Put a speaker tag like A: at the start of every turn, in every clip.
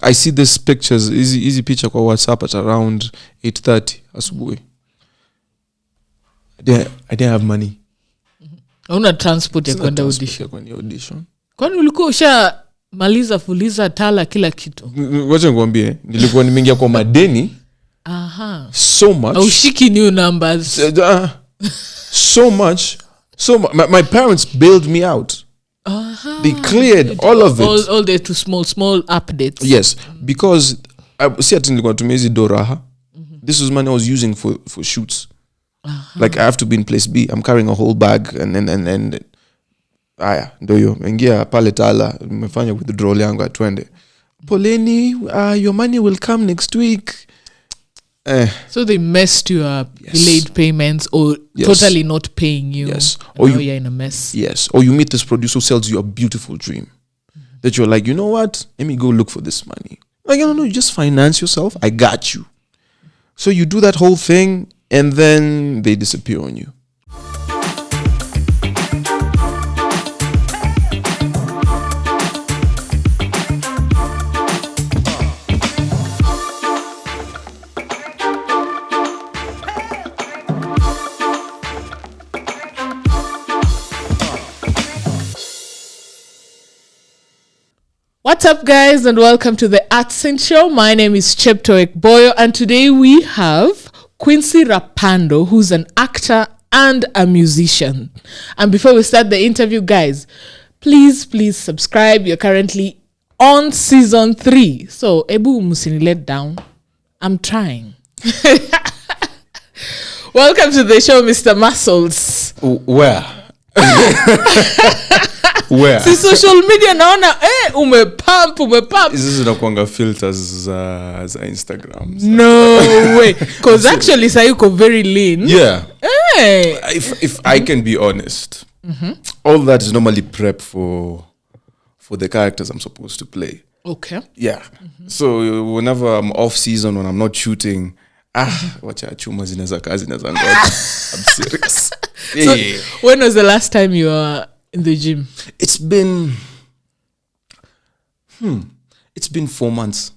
A: I see this pictures, easy picture kwa WhatsApp at around 8:30 asubuhi. I didn't have money.
B: Una transport ya kwenda audition. Kwani ulikuwa ushamaliza fuliza tala kila kitu?
A: Wacha nikwambie, nilikuwa nimeingia kwa madeni.
B: Aha.
A: So much.
B: Aushiki new numbers.
A: So much. My parents bailed me out. They cleared all of it.
B: All the small updates.
A: Yes, because see at nilikuwa tumia hizi doraha. This was money I was using for shoots. Like I have to be in place B. I'm carrying a whole bag and ndio hiyo. Ingia pale tala, nimefanya withdrawal yangu atwende. Poleni, your money will come next week.
B: So they messed you up, delayed payments or totally not paying you.
A: Yes.
B: Or you're in a mess.
A: Yes. Or you meet this producer who sells you a beautiful dream. That you're like, you know what? Let me go look for this money. Like, no, you just finance yourself. I got you. So you do that whole thing and then they disappear on you.
B: What's up, guys, and welcome to the Abstain Show. My name is Chepto Ekboyo, and today we have Quincy Rapando, who's an actor and a musician. And before we start the interview, guys, please subscribe. You're currently on season 3. So, Ebu musini let down. I'm trying. Welcome to the show, Mr. Muscles.
A: Where? Where?
B: Si social media naona umepump.
A: Is this inakuanga filters za Instagram?
B: No way. Cause actually sayuko very lean.
A: Yeah. Hey. If I can be honest, all that is normally prep for the characters I'm supposed to play.
B: Okay.
A: Yeah. So whenever I'm off season, when I'm not shooting, wacha chuma zinaweza kazi zinaweza ngoja. I'm serious.
B: So, when was the last time you were in the gym?
A: It's been 4 months.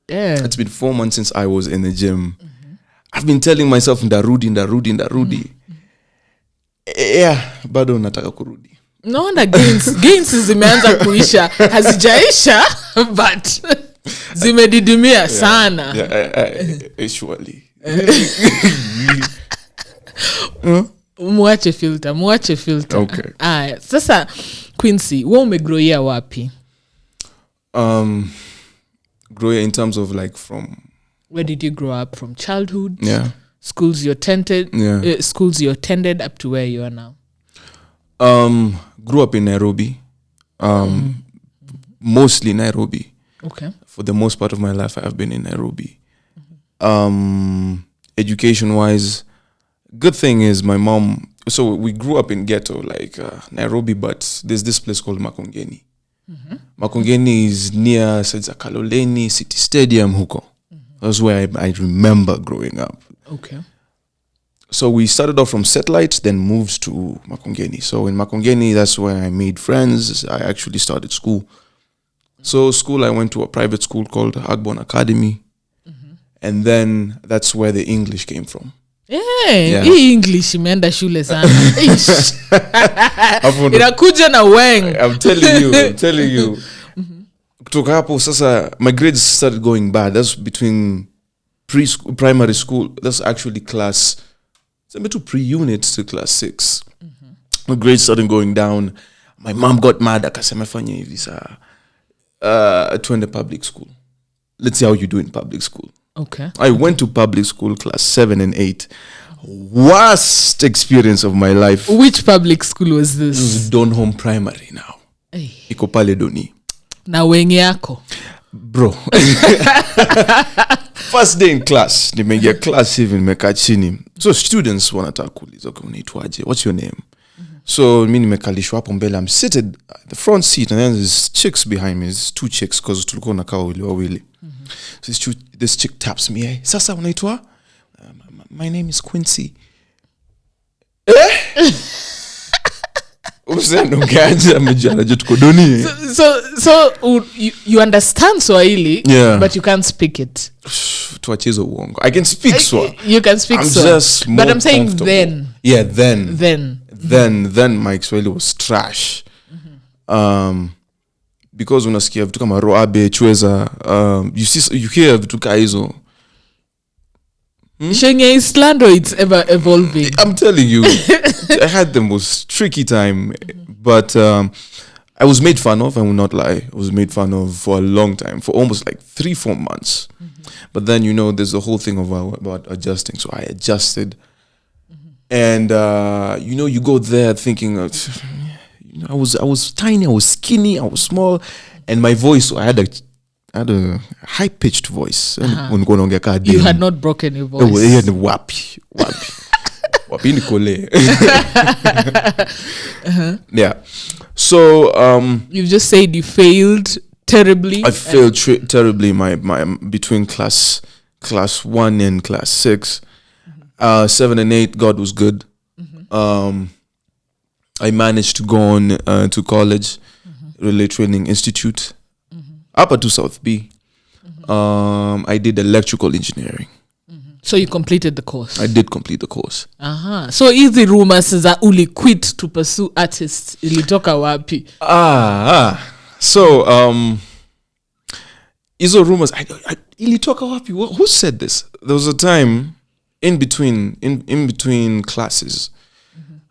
B: Yeah.
A: It's been 4 months since I was in the gym. I've been telling myself ndarudi. Yeah, bado nataka kurudi.
B: No wonder gains zimeanza kuisha. Hazijaisha, but zimedidimia sana.
A: Yeah, surely.
B: Muache filter.
A: Okay.
B: Sasa Quincy, wewe umegrowia wapi?
A: Growing in terms of like from
B: where did you grow up from? Childhood?
A: Yeah.
B: Schools you attended?
A: Yeah.
B: Schools you attended up to where you are now?
A: Grew up in Nairobi. Mostly Nairobi.
B: Okay.
A: For the most part of my life, I have been in Nairobi. Education-wise, good thing is my mom. So we grew up in ghetto, like Nairobi, but there's this place called Makongeni. Makongeni is near Kaloleni City Stadium, huko. That's where I remember growing up.
B: Okay.
A: So we started off from Satellite, then moved to Makongeni. So in Makongeni, that's where I made friends. I actually started school. So school, I went to a private school called Agbon Academy. And then that's where the English came from.
B: Yeah. English imeenda shule sana. Inakuja na weng.
A: I'm telling you. Kutoka hapo sasa my grades started going bad. That's between primary school. That's actually class pre-unit to class 6. My grades started going down. My mom got mad akasema fanya hivi saa twende public school. Let's see how you do in public school.
B: Okay.
A: I went to public school class 7 and 8. Worst experience of my life.
B: Which public school was this?
A: This was Donholm Primary now. Iko pale Doni.
B: Na wengi yako.
A: Bro. First day in class. Nimeingia class hivi nimekaa chini. So students wanataka kuuliza, okay, unaitwaje? What's your name? So mimi nimekalishwa hapo mbele. I'm seated at the front seat and then there's chicks behind me. There's 2 chicks because tulikuwa nakaa wawili. So this chick taps me. Hey, sasa unaitwa? My name is Quincy.
B: So you understand Swahili, but you can't speak it.
A: I can speak Swahili.
B: You can speak Swahili. But I'm saying then.
A: Yeah, then my Swahili was trash. Because unasikia vitu kama roabe chweza, you hear vitu ka hizo.
B: Shenya Islando, it's ever evolving.
A: I'm telling you, I had the most tricky time, but I was made fun of. I will not lie. I was made fun of for a long time, for almost like 3-4 months. But then there's the whole thing about adjusting. So I adjusted, and you go there thinking, I was tiny, I was skinny, I was small, and my voice. I had a high-pitched voice.
B: You had not broken your voice.
A: Wapi. Yeah. So
B: you've just said you failed terribly.
A: I failed terribly my between class 1 and class 6. 7 and 8, God was good. I managed to go on to college, Relay Training Institute, up to South B. I did electrical engineering.
B: So you completed the course?
A: I did complete the course.
B: So easy rumors za uli quit to pursue artists ilitoka wapi?
A: So hizo rumors ilitoka wapi? Who said this? There was a time in between classes.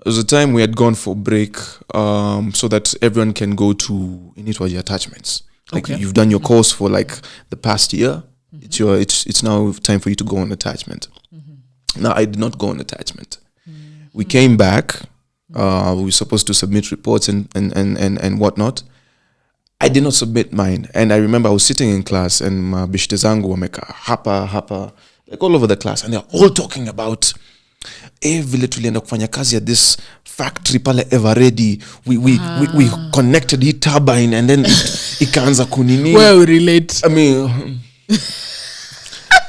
A: There was a time we had gone for break so that everyone can go to Initwaji attachments. Like you've done your course for like the past year. It's now time for you to go on attachment. Now I did not go on attachment. We came back. We were supposed to submit reports and whatnot. I did not submit mine, and I remember I was sitting in class and my bishte zangu wameka hapa like all over the class, and they're all talking about vile tulienda kufanya kazi at this factory pale ever ready. We connected the turbine and then ikaanza kunini.
B: Well, relate.
A: I mean,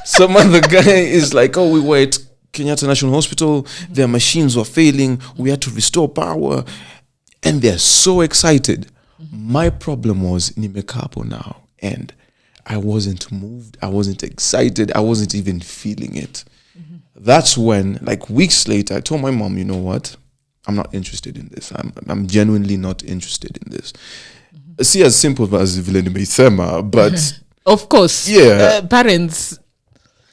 A: some other guy is like, we were at Kenyatta National Hospital, their machines were failing, we had to restore power, and they're so excited. My problem was nimekapo now, and I wasn't moved, I wasn't excited, I wasn't even feeling it. That's when, like weeks later, I told my mom, you know what? I'm not interested in this. I'm genuinely not interested in this. See, as simple as vile nimeisema, but
B: of course, parents,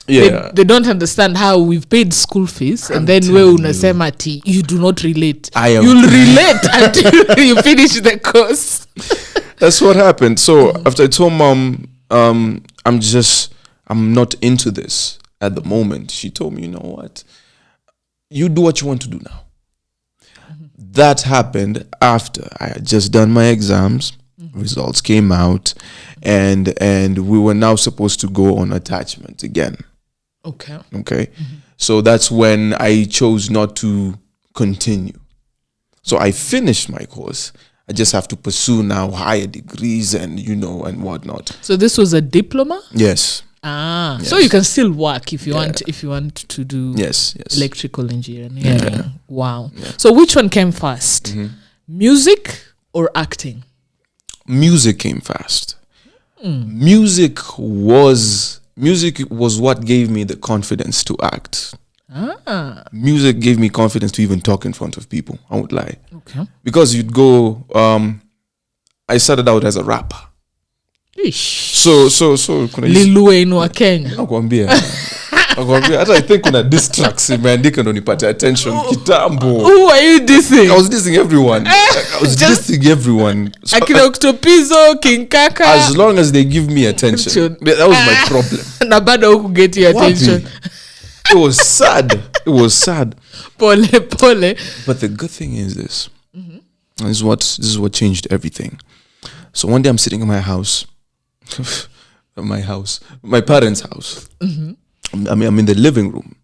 B: they don't understand how we've paid school fees, and then we unasema ati you do not relate. You'll relate until you finish the course.
A: That's what happened. So after I told mom, I'm not into this at the moment, she told me, you know what? You do what you want to do now. That happened after I had just done my exams. Results came out, and we were now supposed to go on attachment again. Okay. So that's when I chose not to continue. So I finished my course. I just have to pursue now higher degrees and and whatnot.
B: So this was a diploma?
A: Yes.
B: Yes. So you can still work if you want to do electrical engineering. Yeah. Wow. Yeah. So which one came first? Music or acting?
A: Music came first. Music was what gave me the confidence to act. Music gave me confidence to even talk in front of people. I won't lie. Okay. Because you'd go. I started out as a rapper. So kuna
B: Luwi wa Kenya.
A: Nakwambia hata I think kuna diss tracks imeandika ndo nipate attention kitambo.
B: Who are you dissing?
A: I was dissing everyone.
B: Akina Octopizo, King Kaka.
A: As long as they give me attention. That was my problem.
B: Na bado huku get your attention.
A: It was sad.
B: Pole.
A: But the good thing is this. This is what changed everything. So one day I'm sitting in my house. My parents' house. I'm in the living room.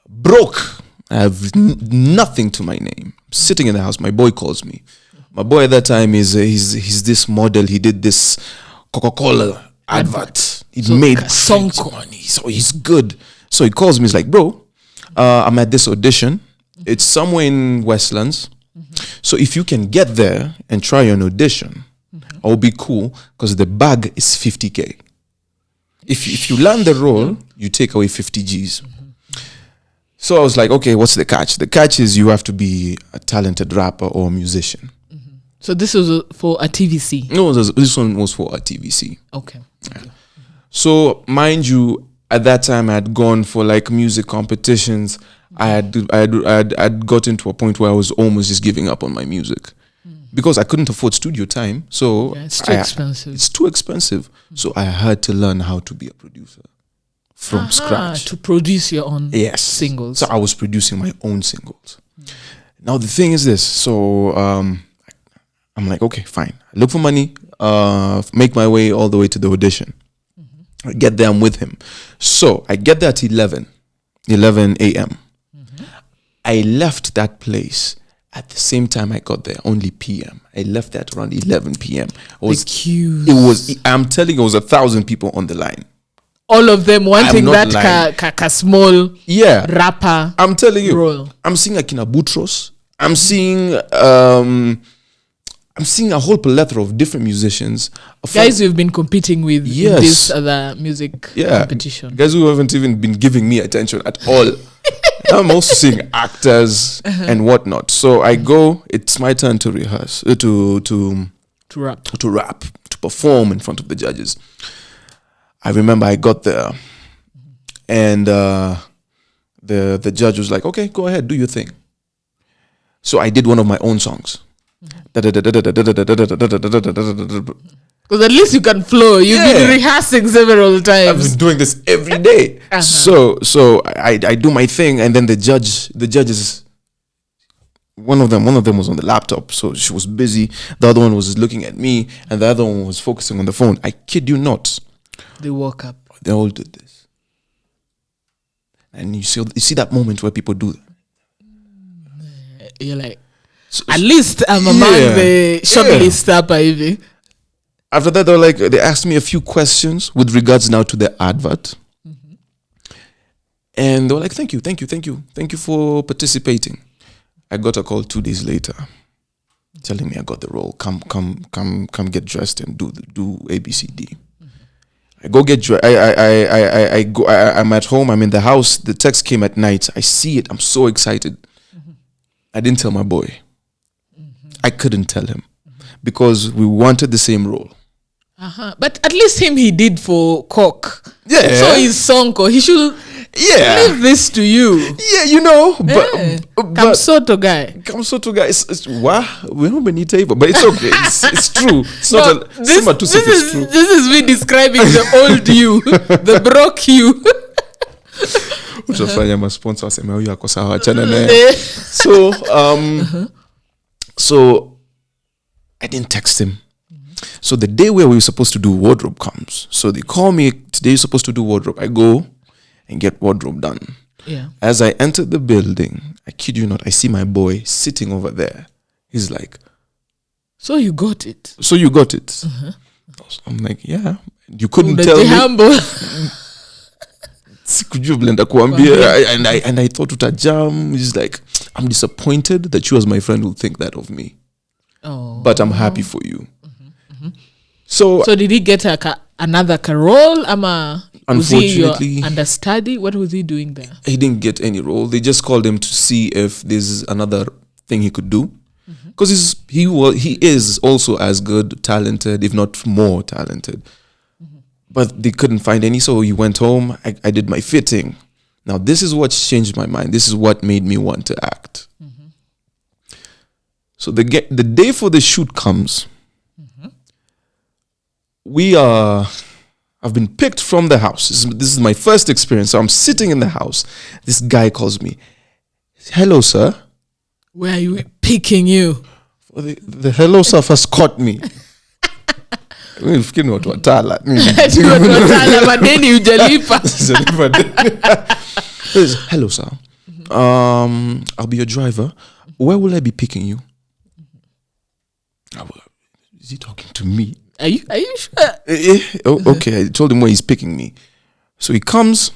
A: Broke. I have nothing to my name. Sitting in the house. My boy calls me. My boy at that time he's this model. He did this Coca-Cola advert. He made money. So he's good. So he calls me. He's like, bro, I'm at this audition. It's somewhere in Westlands. So if you can get there and try an audition, I'll be cool because the bag is 50K. If you land the role, you take away 50 Gs. So I was like, okay, what's the catch? The catch is you have to be a talented rapper or musician.
B: So this was for a TVC?
A: No, this one was for a TVC.
B: Okay.
A: So mind you, at that time I had gone for like music competitions. I had gotten to a point where I was almost just giving up on my music because I couldn't afford studio time. So
B: it's too expensive.
A: It's too expensive. So I had to learn how to be a producer from scratch.
B: To produce your own singles.
A: So I was producing my own singles. Now the thing is this. So I'm like, okay, fine. I look for money, make my way all the way to the audition. I get there, I'm with him. So I get there at 11 a.m. I left that place at the same time I got there, only PM. I left at around 11 PM. I'm telling you, it was 1,000 people on the line.
B: All of them wanting that small rapper.
A: I'm telling you,
B: role.
A: I'm seeing Akina Boutros. I'm seeing a whole plethora of different musicians.
B: Guys you've been competing with in this other music competition.
A: Guys who haven't even been giving me attention at all. I'm also seeing actors and whatnot. So I go, it's my turn to rehearse, to
B: rap,
A: to perform in front of the judges. I remember I got there and the judge was like, okay, go ahead, do your thing. So I did one of my own songs. Because
B: at least you can flow. You've been rehearsing several times.
A: I've been doing this every day. So I do my thing, and then the judges, one of them was on the laptop, so she was busy. The other one was looking at me, and the other one was focusing on the phone. I kid you not.
B: They woke up.
A: They all did this, and you see that moment where people do that.
B: You're like, at least I'm among the shortlist up, Ivy.
A: After that, they asked me a few questions with regards now to the advert. And they were like, thank you for participating. I got a call 2 days later telling me I got the role. Come get dressed and do ABCD. I go get dressed. I go. I'm at home. I'm in the house. The text came at night. I see it. I'm so excited. I didn't tell my boy. I couldn't tell him because we wanted the same role.
B: But at least he did for Cock.
A: Yeah.
B: So his song, he should leave this to you.
A: Yeah, you know. But
B: Kamsoto guy.
A: It's we're not Benita, but it's okay. It's true. It's not
B: this is me describing the old you, the broke you.
A: Utafanya masponsor waseme huyu ako sawa achana naye. So I didn't text him. So the day where we were supposed to do wardrobe comes. So they call me, today you're supposed to do wardrobe. I go and get wardrobe done.
B: Yeah. As
A: I entered the building, I kid you not, I see my boy sitting over there. He's like,
B: so you got it?
A: I'm like, yeah. You couldn't tell me. Humble. And I thought utajam. He's like, I'm disappointed that you as my friend will think that of me.
B: Oh.
A: But I'm happy for you.
B: So did he get another role? Was he your understudy? What was he doing there?
A: He didn't get any role. They just called him to see if there's another thing he could do. Because he is also as good, talented, if not more talented. But they couldn't find any, so he went home. I did my fitting. Now, this is what changed my mind. This is what made me want to act. So the day for the shoot comes. I've been picked from the house. This is my first experience. So I'm sitting in the house. This guy calls me. Hello, sir.
B: Where are you picking you?
A: The hello, sir first caught me. Hello, sir. I'll be your driver. Where will I be picking you? Is he talking to me?
B: Are you sure?
A: Okay, I told him where he's picking me. So he comes,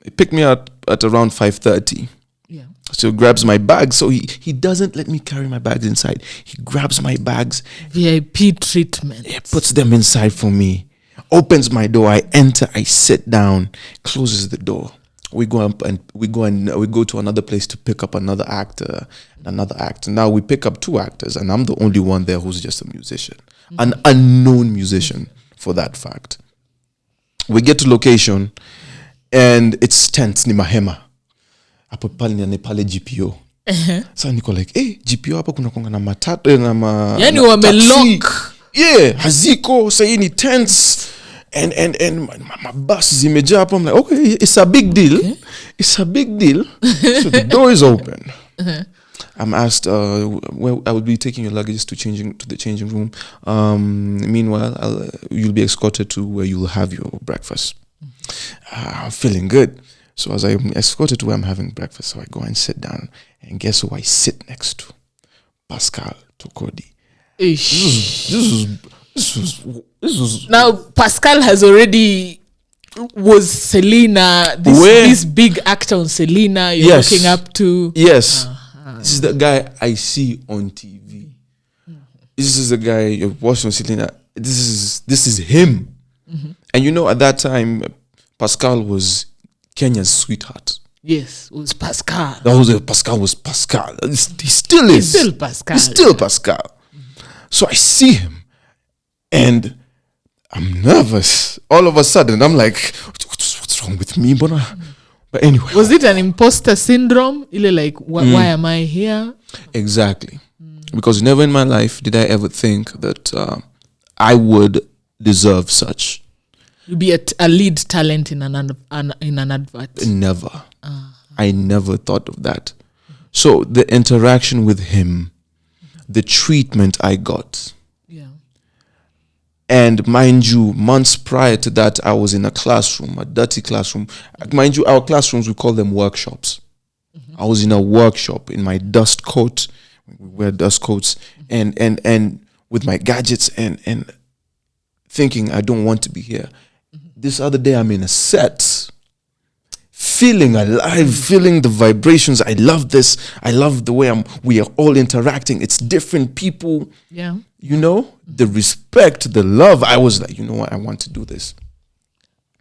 A: he picked me up at around 5:30.
B: Yeah.
A: So he grabs my bags. So he doesn't let me carry my bags inside. He grabs my bags.
B: VIP treatment.
A: He puts them inside for me. Opens my door. I enter. I sit down. Closes the door. We go up and we go to another place to pick up another actor. Now we pick up 2 actors, and I'm the only one there who's just a musician, an unknown musician for that fact. We get to location, and it's tense. Ni mahema. Hapo pale ni pale GPO. Sasa niko like, GPO hapa kuna konga na matatu na
B: yani wamelock.
A: Yeah, haziko, say ni tense. And my bus zimejaa hapo. I'm like, okay, it's a big deal. Okay. It's a big deal. So the door is open. I'm asked, well, I will be taking your luggage to the changing room. Meanwhile, you'll be escorted to where you'll have your breakfast. I'm feeling good. So as I'm escorted to where I'm having breakfast, so I go and sit down. And guess who I sit next to? Pascal Tokodi. This was
B: now Pascal has already was Selena, this big actor on Selena you're looking up to.
A: Yes. This is the guy I see on TV. This is the guy you watch on Selena. This is him. And you know, at that time, Pascal was Kenya's sweetheart.
B: Yes, it was Pascal.
A: Pascal was Pascal. He still is.
B: He's still Pascal.
A: He's still Pascal. So I see him, and I'm nervous. All of a sudden, I'm like, what's wrong with me? But anyway.
B: Was it an imposter syndrome? Like, why am I here?
A: Exactly. Because never in my life did I ever think that I would deserve such.
B: You'd be a lead talent in an advert.
A: Never. I never thought of that. So the interaction with him, the treatment I got.
B: Yeah.
A: And mind you, months prior to that, I was in a classroom, a dirty classroom. Mind you, our classrooms, we call them workshops. I was in a workshop in my dust coat. We wear dust coats and with my gadgets and thinking I don't want to be here. This other day, I'm in a set, feeling alive, feeling the vibrations. I love this. I love the way we are all interacting. It's different people.
B: Yeah.
A: You know, the respect, the love. I was like, you know what? I want to do this.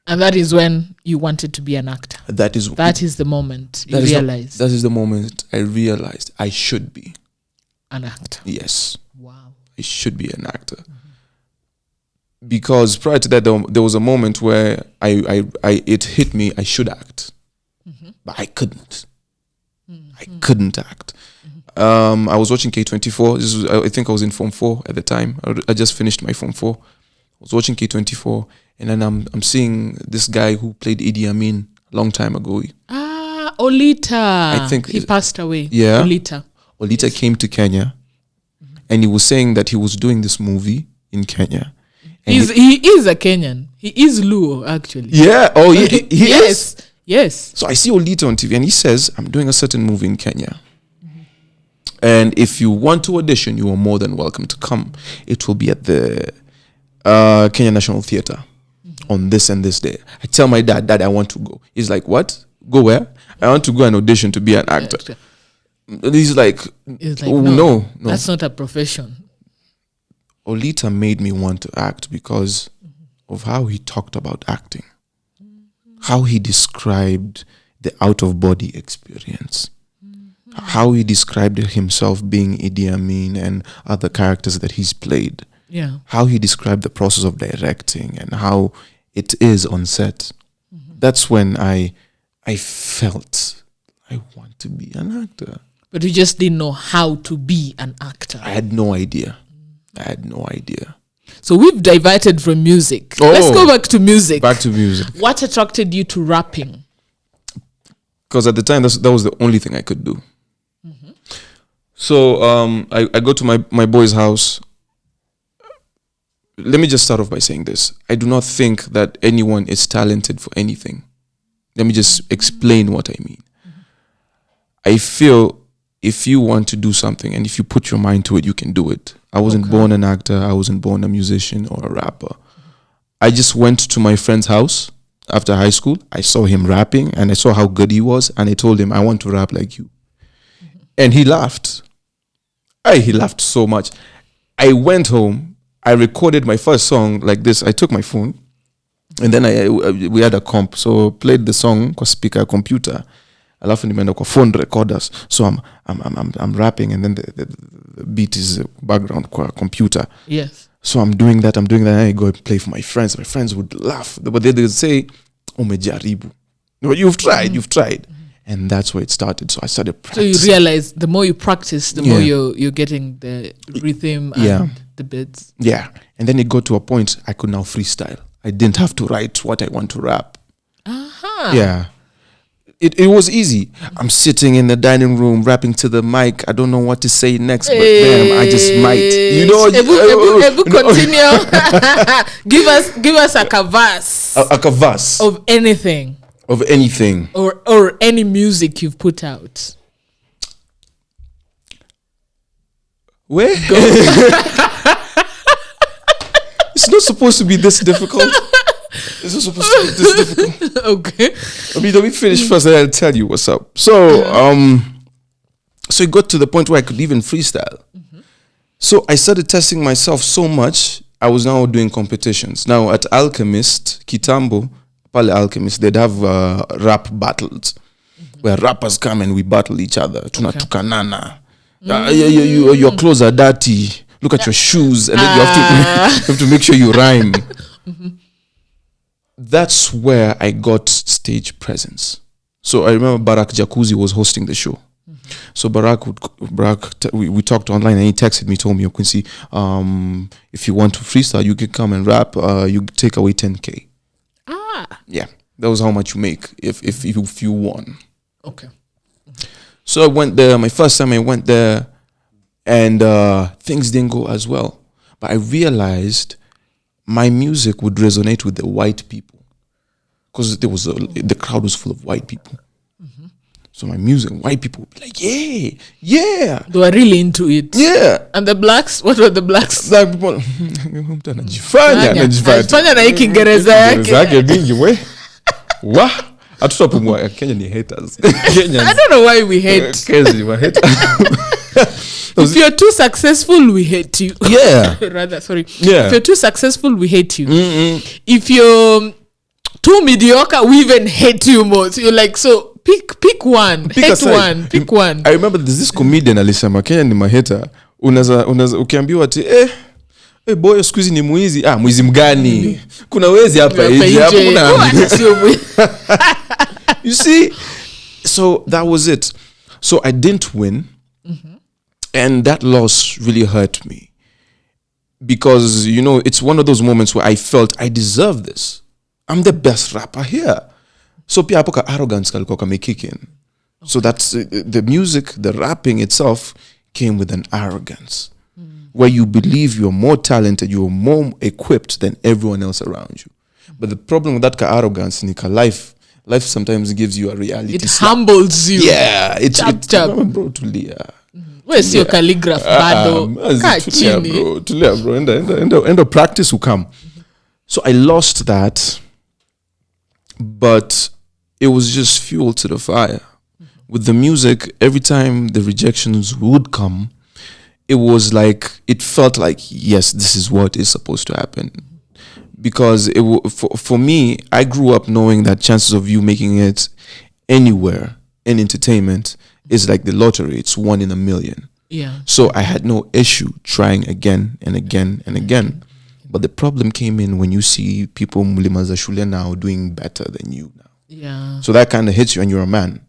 B: And that is when you wanted to be an actor. That is the moment you realized.
A: That is the moment I realized I should be
B: an actor.
A: Yes.
B: Wow.
A: I should be an actor. Because prior to that, there was a moment where it hit me, I should act. But I couldn't. I couldn't act. I was watching K24. I think I was in Form 4 at the time. I just finished my Form 4. I was watching K24, and then I'm seeing this guy who played Idi Amin a long time ago.
B: Olita.
A: I think
B: he passed away.
A: Yeah.
B: Olita
A: yes. Came to Kenya, and he was saying that he was doing this movie in Kenya.
B: He is a Kenyan. He is Luo, actually.
A: Yeah. Oh, he is?
B: Yes.
A: So I see Olita on TV, and he says, I'm doing a certain movie in Kenya. And if you want to audition, you are more than welcome to come. It will be at the Kenya National Theatre on this and this day. I tell my dad, I want to go. He's like, what? Go where? I want to go and audition to be an actor. He's like, no.
B: That's not a profession.
A: Olita made me want to act because of how he talked about acting. How he described the out-of-body experience. How he described himself being Idi Amin and other characters that he's played.
B: Yeah.
A: How he described the process of directing and how it is on set. That's when I felt I want to be an actor.
B: But you just didn't know how to be an actor.
A: I had no idea.
B: So we've diverted from music. Let's go back to music. What attracted you to rapping?
A: Because at the time, that was the only thing I could do. So I go to my boy's house. Let me just start off by saying this. I do not think that anyone is talented for anything. Let me just explain what I mean. I feel if you want to do something and if you put your mind to it, you can do it. I wasn't born an actor. I wasn't born a musician or a rapper. I just went to my friend's house after high school. I saw him rapping and I saw how good he was. And I told him, I want to rap like you. And he laughed. He laughed so much. I went home. I recorded my first song like this. I took my phone, and then we had a comp. So played the song kwa speaker computer. Alafu nimeenda kwa phone recorders. So I'm rapping, and then the beat is background kwa computer.
B: Yes.
A: So I'm doing that. And I go and play for my friends. My friends would laugh, but they would say, "Umejaribu. No, you've tried. You've tried." And that's where it started. So I started practicing.
B: So you realize the more you practice, the more you're getting the rhythm and the beats.
A: Yeah. And then it got to a point I could now freestyle. I didn't have to write what I want to rap. Yeah. It was easy. I'm sitting in the dining room rapping to the mic. I don't know what to say next, but damn, I just might. You know,
B: continue. Give us a verse.
A: A verse
B: of anything.
A: Of anything.
B: Or any music you've put out.
A: Where? It's not supposed to be this difficult. It's not supposed to be this difficult.
B: Okay.
A: Let me finish first and I'll tell you what's up. So, so it got to the point where I could even freestyle. Mm-hmm. So I started testing myself so much, I was now doing competitions. Now at Alchemist, Kitambo, Pale Alchemist, they'd have rap battles where rappers come and we battle each other. Tunatukanana. Your clothes are dirty. Look at your shoes, and then you have to make sure you rhyme. Mm-hmm. That's where I got stage presence. So I remember Barak Jacuzzi was hosting the show. Mm-hmm. So we talked online, and he texted me, told me, Quincy, if you want to freestyle, you can come and rap. You take away 10K. Yeah, that was how much you make if you won.
B: Okay.
A: So I went there. My first time I went there, and things didn't go as well. But I realized my music would resonate with the white people, because the crowd was full of white people. Mm-hmm. So my music, white people would be like, yeah.
B: They were really into it.
A: Yeah.
B: And the blacks, what were the blacks?
A: Black people,
B: Fanya na Kiingereza yake.
A: Wah. Kenya ni haters.
B: I don't know why we hate. If you're too successful, we hate you.
A: Yeah.
B: Rather, sorry.
A: Yeah.
B: If you're too successful, we hate you.
A: Mm-mm.
B: If you're too mediocre, we even hate you more. So you're like, so pick one. Pick one.
A: I remember there's this comedian alisema Kenya ni maheta. Unaza ukiambiwa ati boy squeeze ni mwizi. Mwizi mgani? Kuna wezi hapa nje. You see? So that was it. So I didn't win. Mm-hmm. And that loss really hurt me. Because, it's one of those moments where I felt I deserve this. I'm the best rapper here. So pia hapo ka arrogance kalikuwa kamekicking. So that's the music, the rapping itself came with an arrogance. Where you believe you're more talented, you're more equipped than everyone else around you. But the problem with that arrogance, Nika, life sometimes gives you a reality.
B: It humbles you.
A: Yeah.
B: Chap.
A: Bro, tulia.
B: Where's your calligraph, bado?
A: Tulia, bro. End of practice will come. So I lost that, but it was just fuel to the fire. With the music, every time the rejections would come, it felt like, yes, this is what is supposed to happen. Because for me, I grew up knowing that chances of you making it anywhere in entertainment is like the lottery. It's 1 in a million.
B: Yeah.
A: So I had no issue trying again and again and again. But the problem came in when you see people Mulimaza Shule now doing better than you now.
B: Yeah.
A: So that kind of hits you, and you're a man.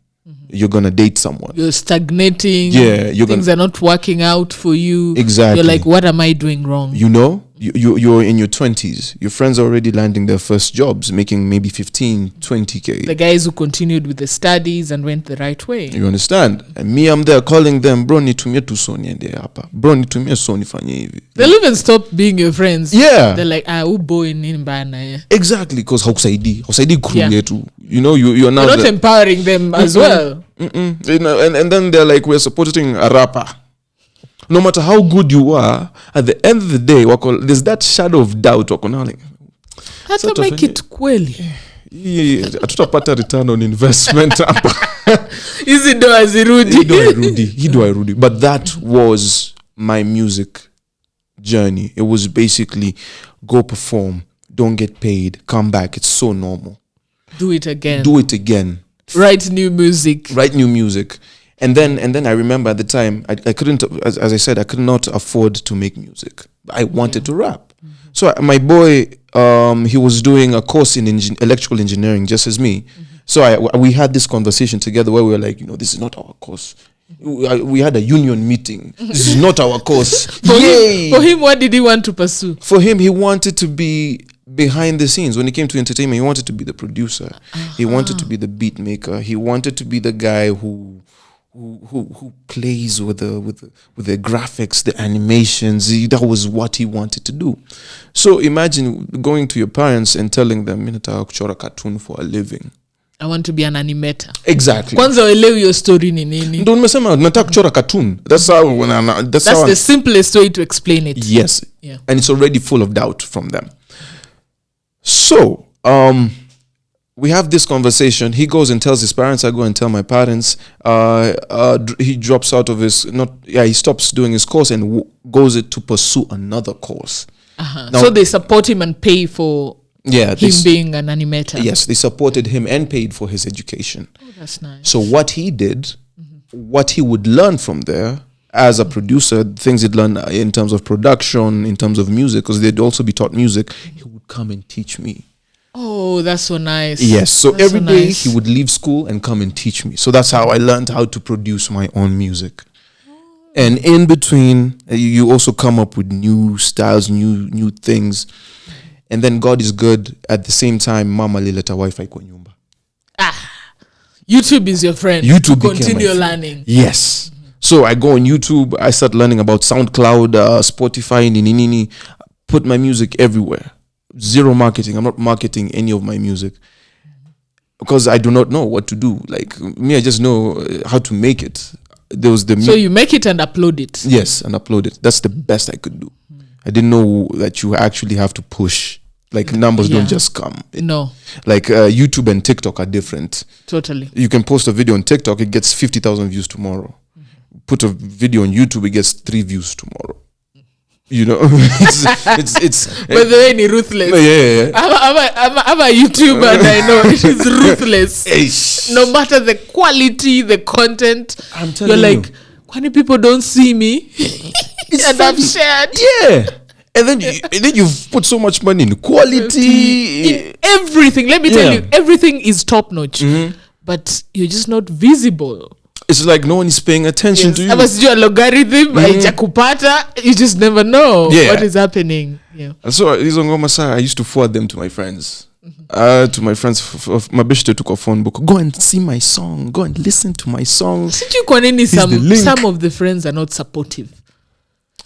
A: You're gonna date someone.
B: You're stagnating.
A: Yeah,
B: things are not working out for you.
A: Exactly.
B: You're like, what am I doing wrong?
A: You're in your 20s. Your friends are already landing their first jobs, making maybe 15, 20K.
B: The guys who continued with the studies and went the right way.
A: You understand? And me, I'm there calling them, bro, nitumie tu Sony and hapa. Bro, nitumie Sony fanye hivi.
B: They'll even stop being your friends.
A: Yeah.
B: They're like, boy in bana.
A: Exactly, because hausaidi crew yetu. You're now
B: not empowering them as well.
A: And then they're like, we're supporting a rapper. No matter how good you are, at the end of the day, there's that shadow of doubt. Like,
B: hata make it kweli.
A: Hatutapata return on investment.
B: Easy do azirudi.
A: He do I Rudy. But that was my music journey. It was basically go perform, don't get paid, come back. It's so normal.
B: Do it again.
A: Write new music. And then I remember at the time I couldn't, as I said, I could not afford to make music. I wanted to rap. So my boy, he was doing a course in electrical engineering just as me. So we had this conversation together where we were like, this is not our course. We had a union meeting. This is not our course.
B: For him, what did he want to pursue?
A: For him, he wanted to be behind the scenes. When it came to entertainment, he wanted to be the producer. He wanted to be the beat maker. He wanted to be the guy who plays with the graphics, the animations. That was what he wanted to do. So imagine going to your parents and telling them, "Nataka kuchora cartoon for a living.
B: I want to be an animator."
A: Exactly.
B: Kwanza uelewi your story ni nini?
A: Ndio nimesema nataka kuchora cartoon. That's
B: the simplest way to explain it.
A: Yes.
B: Yeah.
A: And it's already full of doubt from them. So, we have this conversation. He goes and tells his parents. I go and tell my parents. He drops out of he stops doing his course and goes to pursue another course. Now,
B: so they support him and pay for him being an animator.
A: Yes, they supported him and paid for his education.
B: Oh, that's nice.
A: So what he did, what he would learn from there as a producer, things he'd learn in terms of production, in terms of music, because they'd also be taught music, he would come and teach me.
B: Oh, that's so nice.
A: Yes, so every day he would leave school and come and teach me. So that's how I learned how to produce my own music. And in between, you also come up with new styles, new things. And then God is good. At the same time, mama lileta Wi-Fi kwa nyumba.
B: YouTube is your friend.
A: YouTube
B: continue learning.
A: Yes. So I go on YouTube. I start learning about SoundCloud, Spotify, nini. Put my music everywhere. Zero marketing. I'm not marketing any of my music because I do not know what to do. Like me, I just know how to make it. There was so
B: you make it and upload it.
A: Yes, and upload it. That's the best I could do. I didn't know that you actually have to push. Like numbers don't just come.
B: No.
A: Like YouTube and TikTok are different.
B: Totally.
A: You can post a video on TikTok, it gets 50,000 views tomorrow. Put a video on YouTube, it gets 3 views tomorrow. It's
B: by the way, it's ruthless.
A: Yeah.
B: I'm a YouTuber and I know it is ruthless. No matter the quality, the content,
A: I'm telling you.
B: You're like, Kwame, people don't see me. And I've shared.
A: Yeah. And then you've put so much money in quality.
B: In everything. Let me tell you, everything is top notch. But you're just not visible.
A: It's like no one is paying attention to you.
B: Unless you algorithm, you just never know what is happening. Yeah.
A: And so I used to forward them to my friends. To my friends, my bishop took a phone book. Go and see my song. Go and listen to my song.
B: Some of the friends are not supportive.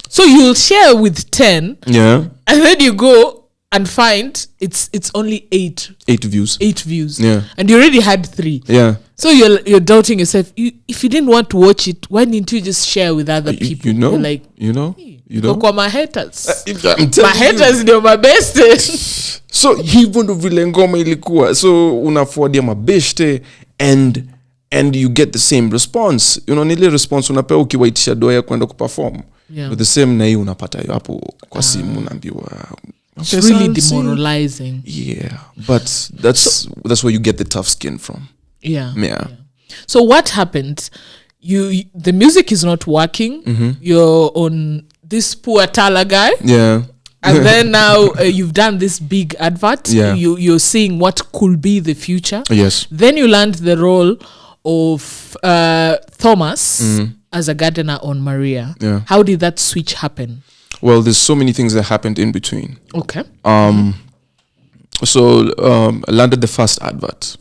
B: So you'll share with 10.
A: Yeah.
B: And then you go and find it's only 8
A: views.
B: 8 views.
A: Yeah.
B: And you already had 3.
A: Yeah.
B: So you're doubting yourself. If you didn't want to watch it, why didn't you just share with other people?
A: You're
B: like,
A: Kwa
B: my haters.
A: My
B: haters ndio my best.
A: So hivyo ndo vile ngoma ilikuwa. So unaforwardia mabeshte and you get the same response. Nile response unapewa ukiwaitisha doa ya kwenda kuperform.
B: Yeah.
A: But the same na hii unapata hapo kwa simu unaambiwa.
B: It's really demoralizing.
A: Yeah, but that's where you get the tough skin from.
B: Yeah. So what happened? The music is not working. You're on this poor Tala guy.
A: Yeah.
B: And then now you've done this big advert.
A: Yeah.
B: You're seeing what could be the future.
A: Yes.
B: Then you land the role of Thomas as a gardener on Maria.
A: Yeah.
B: How did that switch happen?
A: Well, there's so many things that happened in between.
B: Okay.
A: So I landed the first advert.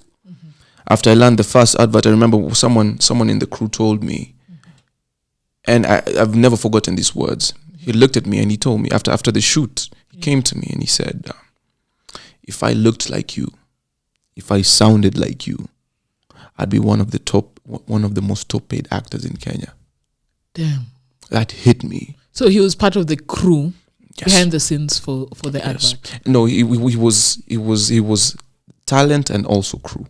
A: After I landed the first advert, I remember someone in the crew told me, and I've never forgotten these words. He looked at me and he told me after the shoot, he came to me and he said, if I looked like you, if I sounded like you, I'd be one of the most top paid actors in Kenya.
B: Damn.
A: That hit me.
B: So he was part of the crew behind the scenes for the advert.
A: No, he was talent and also crew.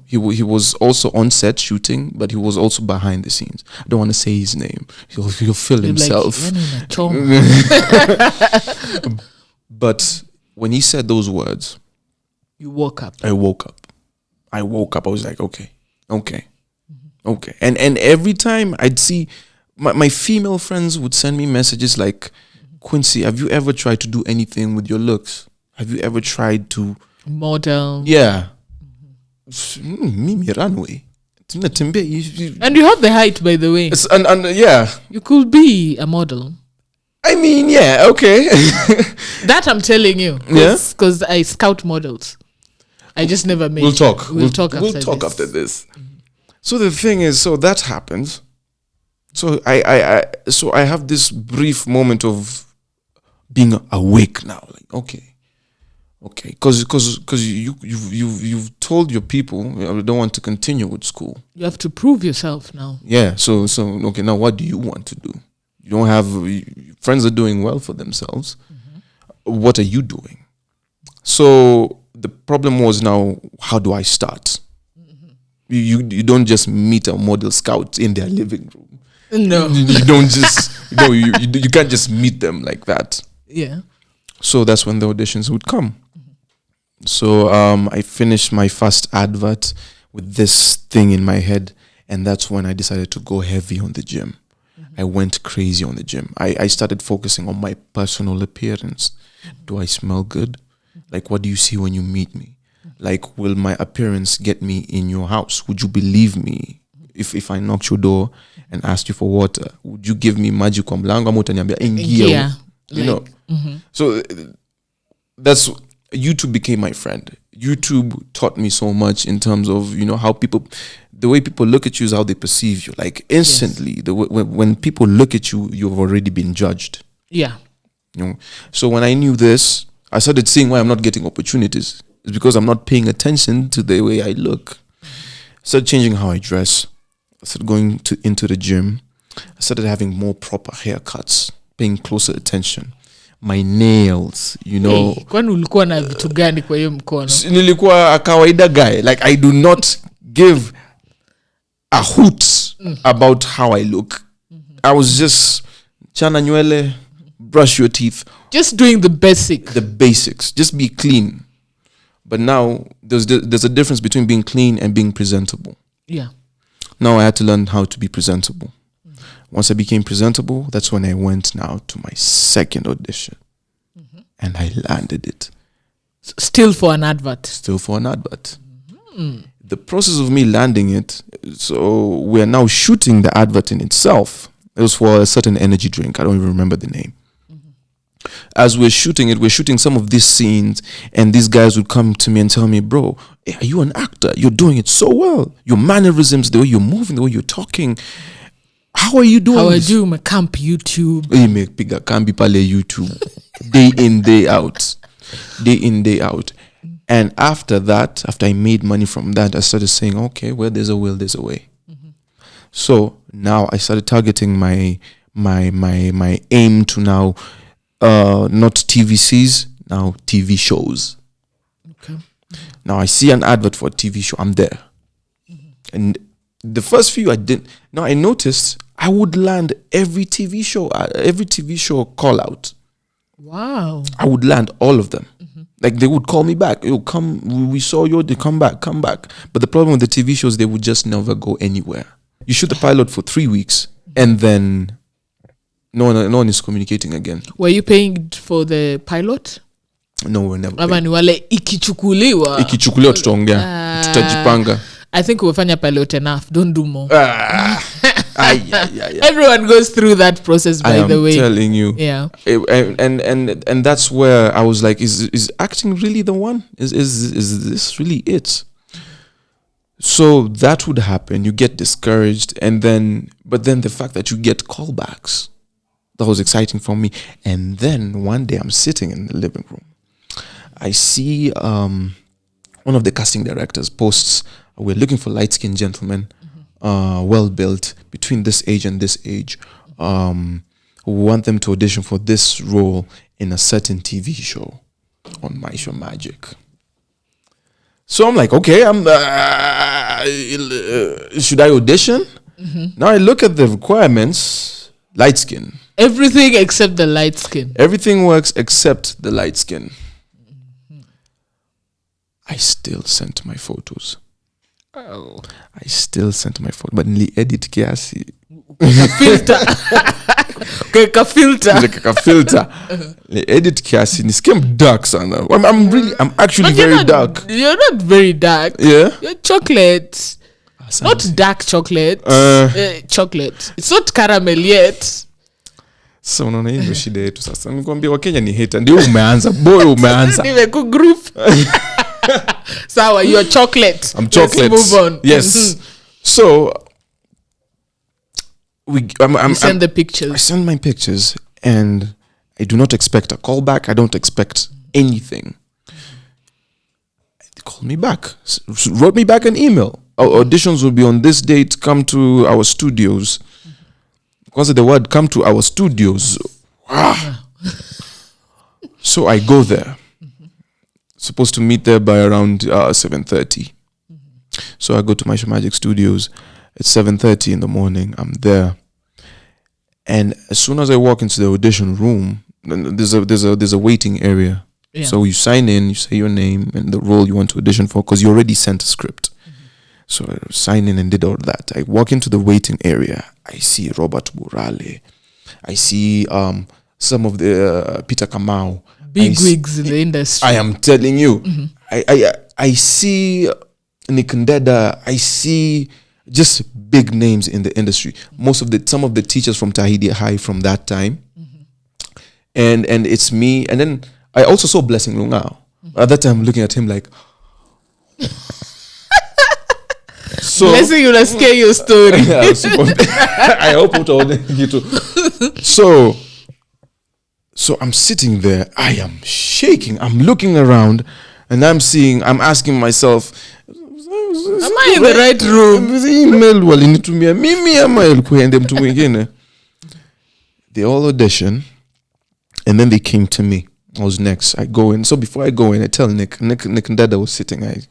A: He was also on set shooting, but he was also behind the scenes. I don't want to say his name. He'll feel himself. But when he said those words,
B: you woke up.
A: I woke up. I was like, okay. And every time I'd see my female friends would send me messages like, Quincy, have you ever tried to do anything with your looks? Have you ever tried to
B: model?
A: Yeah. Mimi runway.
B: And you have the height, by the way.
A: And yeah.
B: You could be a model.
A: I mean, yeah, okay.
B: That I'm telling you. Because I scout models. I just never made.
A: We'll talk.
B: We'll talk
A: after this. So the thing is, so that happens. So I have this brief moment of being awake now. Like, okay, because you've told your people you don't want to continue with school.
B: You have to prove yourself now.
A: Yeah. So okay. Now, what do you want to do? You don't have friends are doing well for themselves. What are you doing? So the problem was now, how do I start? You don't just meet a model scout in their living room.
B: No,
A: you don't just you can't just meet them like that.
B: Yeah.
A: So that's when the auditions would come. So I finished my first advert with this thing in my head, and that's when I decided to go heavy on the gym. I went crazy on the gym. I started focusing on my personal appearance. Do I smell good? Like, what do you see when you meet me? Like, will my appearance get me in your house? Would you believe me if I knocked your door and asked you for water? Would you give me maji kwa mlango ama utaniambia ingia? You know. So that's YouTube became my friend. YouTube taught me so much in terms of, how the way people look at you is how they perceive you. Like instantly, when people look at you, you've already been judged.
B: Yeah.
A: So when I knew this, I started seeing why I'm not getting opportunities. It's because I'm not paying attention to the way I look. I started changing how I dress. I started going into the gym. I started having more proper haircuts, paying closer attention. My nails,
B: Kwani ulikuwa na vitu gani kwa hiyo mkono?
A: Nilikuwa a kawaida guy. Like, I do not give a hoot about how I look. I was just chana nywele, brush your teeth.
B: Just doing the basics.
A: The basics. Just be clean. But now there's a difference between being clean and being presentable.
B: Yeah.
A: Now I had to learn how to be presentable. Once I became presentable, that's when I went now to my second audition. And I landed it.
B: Still for an advert.
A: The process of me landing it, so we're now shooting the advert in itself. It was for a certain energy drink. I don't even remember the name. As we're shooting it, we're shooting some of these scenes, and these guys would come to me and tell me, bro, hey, are you an actor? You're doing it so well. Your mannerisms, the way you're moving, the way you're talking. How are you doing
B: How I do my camp YouTube.
A: You make bigger camp pale YouTube. Day in, day out. And after that, after I made money from that, I started saying, okay, where there's a will, there's a way. So now I started targeting my aim to now not TVCs, now TV shows.
B: Okay.
A: Now I see an advert for a TV show, I'm there. And the first few I didn't. Now I noticed I would land every TV show call out.
B: Wow.
A: I would land all of them. Like they would call me back. Yo, come, we saw you, they come back. But the problem with the TV shows, they would just never go anywhere. You shoot the pilot for 3 weeks and then no one is communicating again.
B: Were you paying for the pilot?
A: No, we're never.
B: Ama ni wale ikichukuliwa
A: tutaongea. Tutajipanga.
B: I think umefanya pilot enough. Don't do more.
A: Yeah.
B: Everyone goes through that process, by the way.
A: I'm telling you.
B: Yeah.
A: And that's where I was like, is acting really the one? Is this really it? So that would happen. You get discouraged, but then the fact that you get callbacks, that was exciting for me. And then one day I'm sitting in the living room. I see one of the casting directors posts, we're looking for light-skinned gentlemen, well-built, between this age and this age. We want them to audition for this role in a certain TV show on My Show Magic. So I'm like, okay, should I audition? Now I look at the requirements, light skin.
B: Everything except the light skin.
A: Everything works except the light skin. I still sent my photos.
B: Oh.
A: I still sent my photo, but nili edit kiasi.
B: Filter. Kaka filter.
A: Kaka filter. Nili edit kiasi. Niskem dark sana. I'm actually
B: But
A: very dark.
B: You're not very dark.
A: Yeah.
B: You're chocolate. Not dark chocolate. Chocolate. It's not caramel yet.
A: So unaona hii ndio shida yetu sasa. Nikwambia Wakenya ni hater. Ndio umeanza. Boy umeanza.
B: Nimekugroup. Sawa, you're chocolate.
A: I'm chocolate.
B: Let's move on.
A: Yes. So
B: you send the pictures.
A: I send my pictures and I do not expect a call back. I don't expect anything. They called me back. Wrote me back an email. Our auditions will be on this date. Come to our studios. Because of the word come to our studios. Wow. So I go there. Supposed to meet there by around 7:30. So I go to Maisha Magic Studios. It's 7:30 in the morning. I'm there. And as soon as I walk into the audition room, there's a waiting area. Yeah. So you sign in, you say your name and the role you want to audition for because you already sent a script. So I signed in and did all that. I walk into the waiting area. I see Robert Burale. I see some of the Peter Kamau.
B: Big wigs in the industry.
A: I am telling you. I see Nick Ndeda. I see just big names in the industry. Some of the teachers from Tahiti High from that time. And it's me. And then I also saw Blessing Lungao. At that time, looking at him like... So,
B: Blessing, you will scare your story.
A: I hope it all you too. So I'm sitting there. I am shaking. I'm looking around, and I'm asking myself,
B: am I in the right room?
A: They all audition, and then they came to me. I was next. I go in. So before I go in, I tell Nick and Dada was sitting. I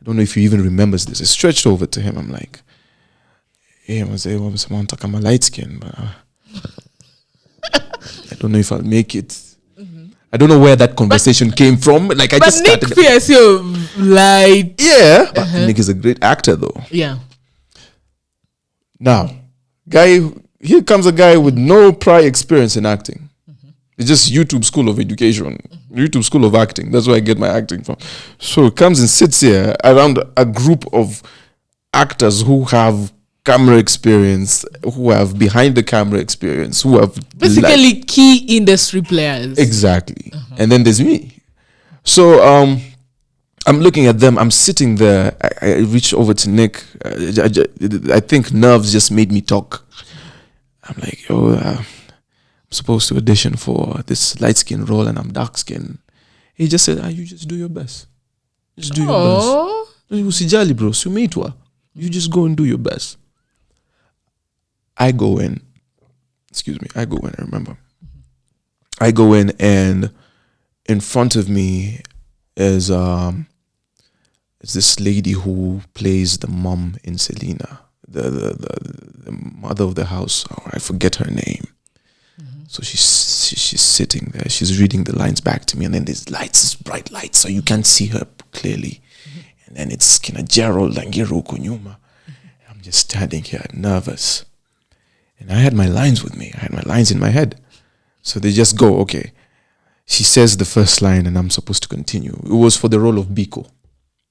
A: don't know if he even remembers this. I stretched over to him. I'm like, hey, someone talk about light skin, but I don't know if I'll make it. I don't know where that conversation came from. Like I just started.
B: Nick fears you light.
A: Yeah, but Nick is a great actor, though.
B: Yeah.
A: Now, here comes a guy with no prior experience in acting. It's just YouTube School of Education, YouTube School of Acting. That's where I get my acting from. So he comes and sits here around a group of actors who have camera experience, who have behind the camera experience, who have
B: basically key industry players.
A: Exactly. And then there's me. So I'm looking at them. I'm sitting there. I reach over to Nick. I think nerves just made me talk. I'm like, I'm supposed to audition for this light skin role and I'm dark skin. He just said, you just do your best. Just do your best. Usijali bro, sumeitwa. You just go and do your best. I go in, I remember. I go in and in front of me is this lady who plays the mom in Selena, the mother of the house. I forget her name. So she's sitting there. She's reading the lines back to me, and then there's lights, this bright lights, so you can't see her clearly. And then it's Kina Gerald and Ngiru Kunyuma. I'm just standing here nervous. And I had my lines with me. I had my lines in my head. So they just go, okay. She says the first line, and I'm supposed to continue. It was for the role of Biko.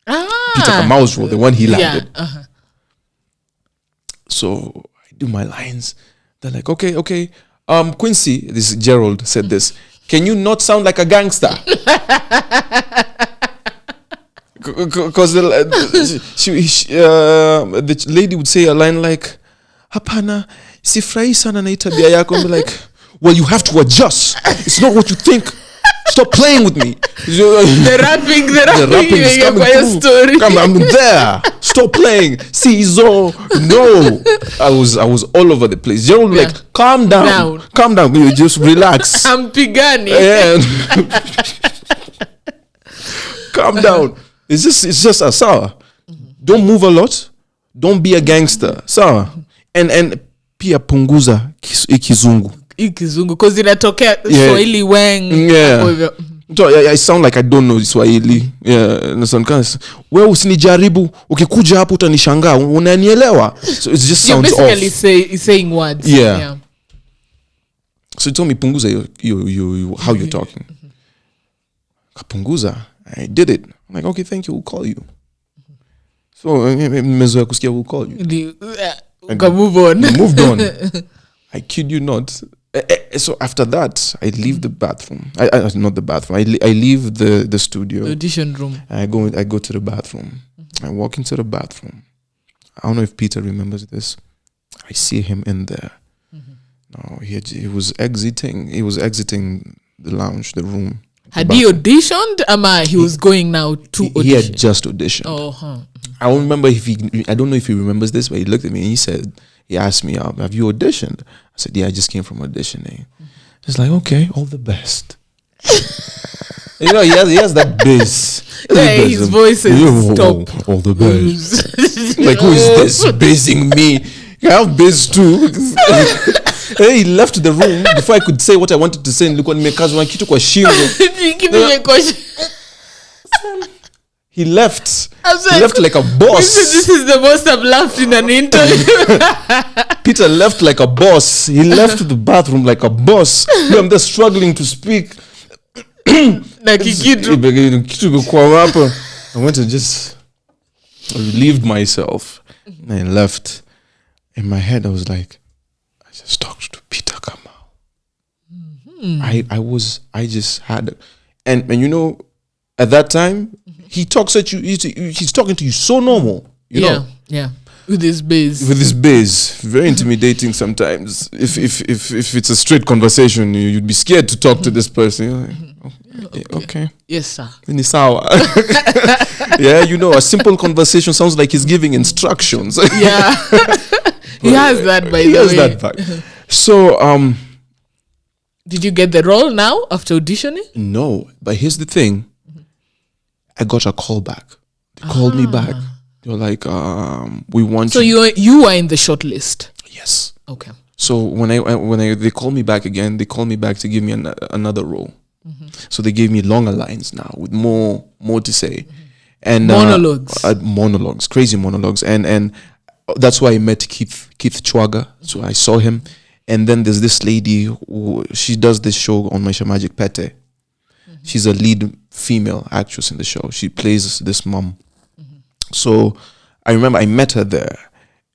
A: Peter Kamau's role, the one he landed.
B: Yeah.
A: So I do my lines. They're like, okay. Quincy, this is Gerald, said this. Can you not sound like a gangster? Because the lady would say a line like, Hapana, sifurahi sana na hii tabia yako. I'm like, well, you have to adjust. It's not what you think. Stop playing with me.
B: The rapping is coming through.
A: I'm there. Stop playing. See, Zora. No. I was all over the place. Gerald was like, calm down. Calm down. You just relax.
B: I'm pigani.
A: Yeah. Calm down. It's just a sawa. Don't move a lot. Don't be a gangster. Sawa. And pia punguza ikizungu.
B: Because inatokea Swahili weng.
A: Yeah. So, I sound like I don't know Swahili. Yeah, wewe usinijaribu, ukikuja hapo utanishangaa, unanielewa? So it just sounds off.
B: You're basically saying words.
A: Yeah. So he told me punguza you how you're talking. Kapunguza. I did it. I'm like, okay, thank you, we'll call you. So mezoea kusikia we'll call you.
B: Move on.
A: Moved on. I kid you not. So after that, I leave the bathroom. I not the bathroom. I leave the studio.
B: The audition room.
A: I go to the bathroom. I walk into the bathroom. I don't know if Peter remembers this. I see him in there. No, he was exiting. He was exiting the lounge, the room.
B: Had he auditioned? He was going now to audition.
A: He had just auditioned.
B: Oh, huh.
A: I don't remember I don't know if he remembers this, but he looked at me and he asked me, have you auditioned? I said, yeah, I just came from auditioning. He's like, okay, all the best. He has that bass.
B: His voice is top.
A: All the best. Like, who is this bassing me? I have bass too. He left the room before I could say what I wanted to say. Look on me, kitu kwa shingo. He left. He left like a boss.
B: This is the most I've laughed in an interview.
A: Peter left like a boss. He left the bathroom like a boss. I'm just struggling to speak.
B: I
A: went to just relieved myself. And I left. In my head, I was like, I just talked to Peter Kamau. I just had, and you know, at that time, he talks at you. He's talking to you so normal, you know.
B: Yeah. With his bass,
A: very intimidating sometimes. If it's a straight conversation, you'd be scared to talk to this person. You're like, okay.
B: Yes, sir.
A: Yeah, you know, a simple conversation sounds like he's giving instructions.
B: Yeah. He has that, by the way. He has that back.
A: So,
B: did you get the role now after auditioning?
A: No, but here's the thing. I got a call back. They called me back. They were like, we want
B: you. So you were in the short list?
A: Yes.
B: Okay.
A: So when they called me back again, they called me back to give me another role. So they gave me longer lines now with more to say. And monologues, crazy monologues. And that's why I met Keith Chwaga. So I saw him. And then there's this lady who she does this show on Maisha Magic Pete. She's a lead female actress in the show. She plays this mom. So I remember I met her there,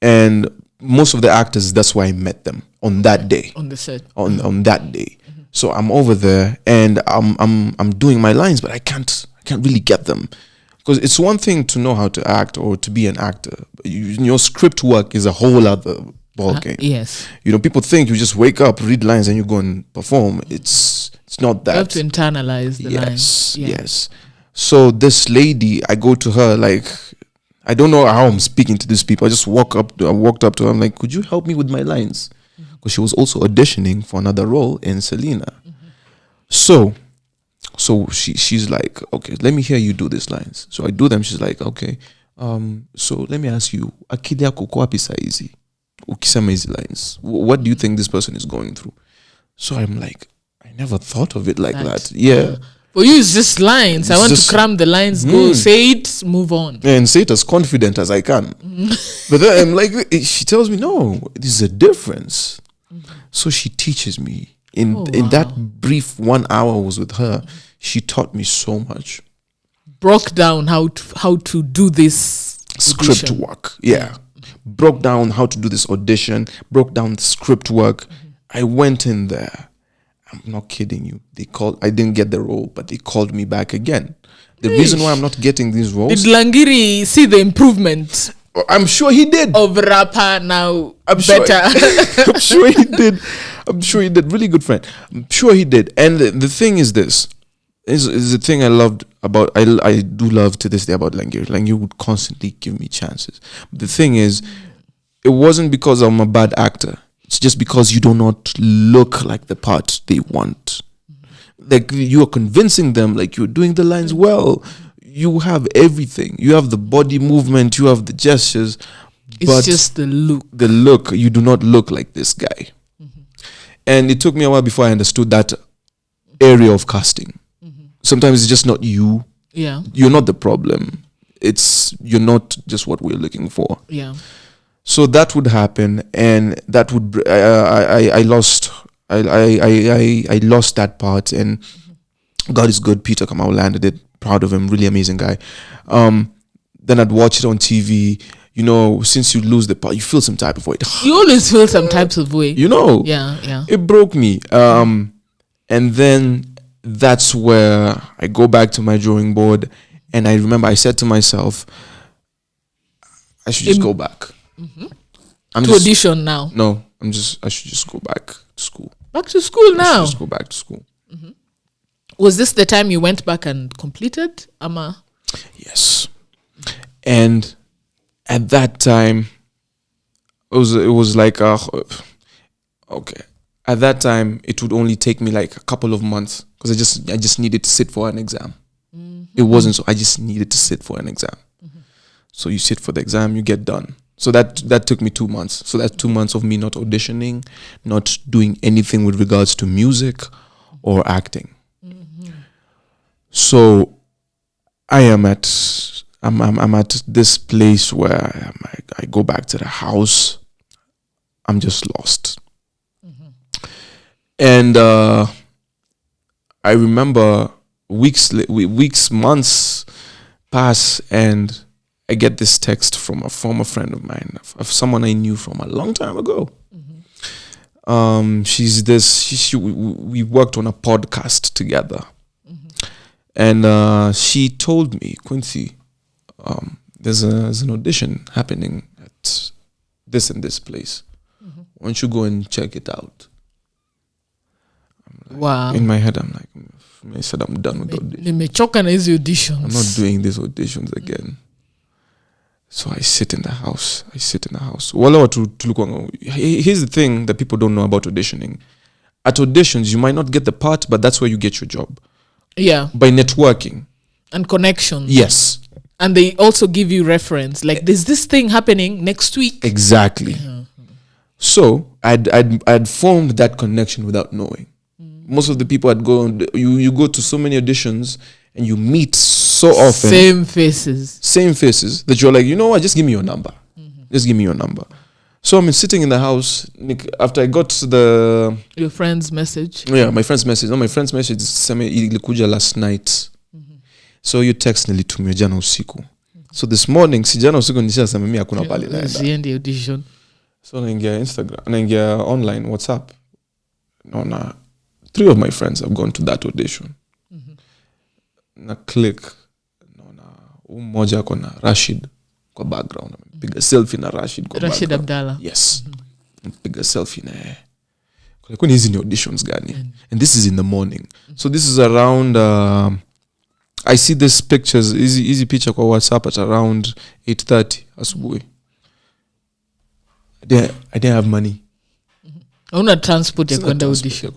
A: and most of the actors, that's why I met them on that day.
B: On the set.
A: On that day. So I'm over there and I'm doing my lines, but I can't really get them. Because it's one thing to know how to act or to be an actor. Your script work is a whole other ball game.
B: Yes.
A: You know, people think you just wake up, read lines, and you go and perform. It's not that.
B: You have to internalize the lines.
A: Yes. So this lady, I go to her like, I don't know how I'm speaking to these people. I just walked up to her. I'm like, could you help me with my lines? Because she was also auditioning for another role in Selena. So she's like, okay, let me hear you do these lines. So I do them. She's like, okay. So let me ask you, akili yako kwa wapi saizi? Ukisema hizi lines, what do you think this person is going through? So I'm like, I never thought of it like that. Yeah.
B: For you, it's just lines. I want to cram the lines, go say it, move on.
A: And say it as confident as I can. But then I'm like, she tells me, no, there's a difference. So she teaches me. In that brief 1 hour I was with her, she taught me so much.
B: Broke down how to do this
A: script work. Yeah. Broke down how to do this audition, broke down the script work. I went in there. I'm not kidding you. I didn't get the role, but they called me back again. The reason why I'm not getting these roles.
B: Did Langiri see the improvement?
A: I'm sure he did.
B: Overrapper now better.
A: I'm sure he did. I'm sure he did. Really good friend. I'm sure he did. And the thing is this. Is the thing I loved about, I do love to this day about Langiri. Langiri would constantly give me chances. But the thing is, it wasn't because I'm a bad actor. It's just because you do not look like the part they want. Like, you are convincing them, like, you're doing the lines well. you have everything. You have the body movement, you have the gestures.
B: It's just the look.
A: The look, you do not look like this guy. And it took me a while before I understood that area of casting. Sometimes it's just not you.
B: Yeah.
A: You're not the problem. You're not just what we're looking for.
B: Yeah.
A: So that would happen, and that would I lost that part, and God is good. Peter Kamau landed it. Proud of him. Really amazing guy. Then I'd watch it on TV. You know, since you lose the part, you feel some type of way.
B: You always feel some types of way.
A: You know.
B: Yeah.
A: It broke me. And then that's where I go back to my drawing board, and I remember I said to myself, I should just go back.
B: Audition now.
A: No, I should just go back to school.
B: Back to school now.
A: Just go back to school.
B: Was this the time you went back and completed, Ama?
A: Yes. And at that time, it was like okay. At that time, it would only take me like a couple of months because I just needed to sit for an exam. It wasn't so. I just needed to sit for an exam. So you sit for the exam, you get done. So that took me 2 months. So that's 2 months of me not auditioning, not doing anything with regards to music or acting. So I'm at this place where I go back to the house. I'm just lost. And I remember months pass, and I get this text from a former friend of mine, of someone I knew from a long time ago. We worked on a podcast together. And she told me, Quincy, there's an audition happening at this and this place. Why don't you go and check it out?
B: Wow.
A: In my head, I'm like, I said I'm done with
B: auditions.
A: I'm not doing these auditions again. So I sit in the house. Here's the thing that people don't know about auditioning. At auditions, you might not get the part, but that's where you get your job.
B: Yeah.
A: By networking.
B: And connections.
A: Yes.
B: And they also give you reference. Like, there's this thing happening next week.
A: Exactly. So I'd formed that connection without knowing. Most of the people you go to so many auditions and you meet so often.
B: Same faces
A: that you're like, you know what, just give me your number. Just give me your number. So I'm sitting in the house after I got
B: your friend's message.
A: Yeah, my friend's message. No, my friend's message ilikuja last night. So you text nilitumia jana usiku. So this morning si jana usiku nishasema mimi hakuna pale naenda.
B: Audition.
A: So naingia Instagram, naingia online WhatsApp. Naona 3 of my friends have gone to that audition. Na click. Naona mmoja ako na Rashid kwa background. Piga selfie na Rashid kwa background.
B: Rashid Abdallah.
A: Yes. Piga selfie na yeye. Kwa hizi ni auditions gani? And this is in the morning. So this is around I see these pictures, easy picture kwa WhatsApp at around 8:30 asubuhi. I didn't have money.
B: Una transport ya kwenda audition.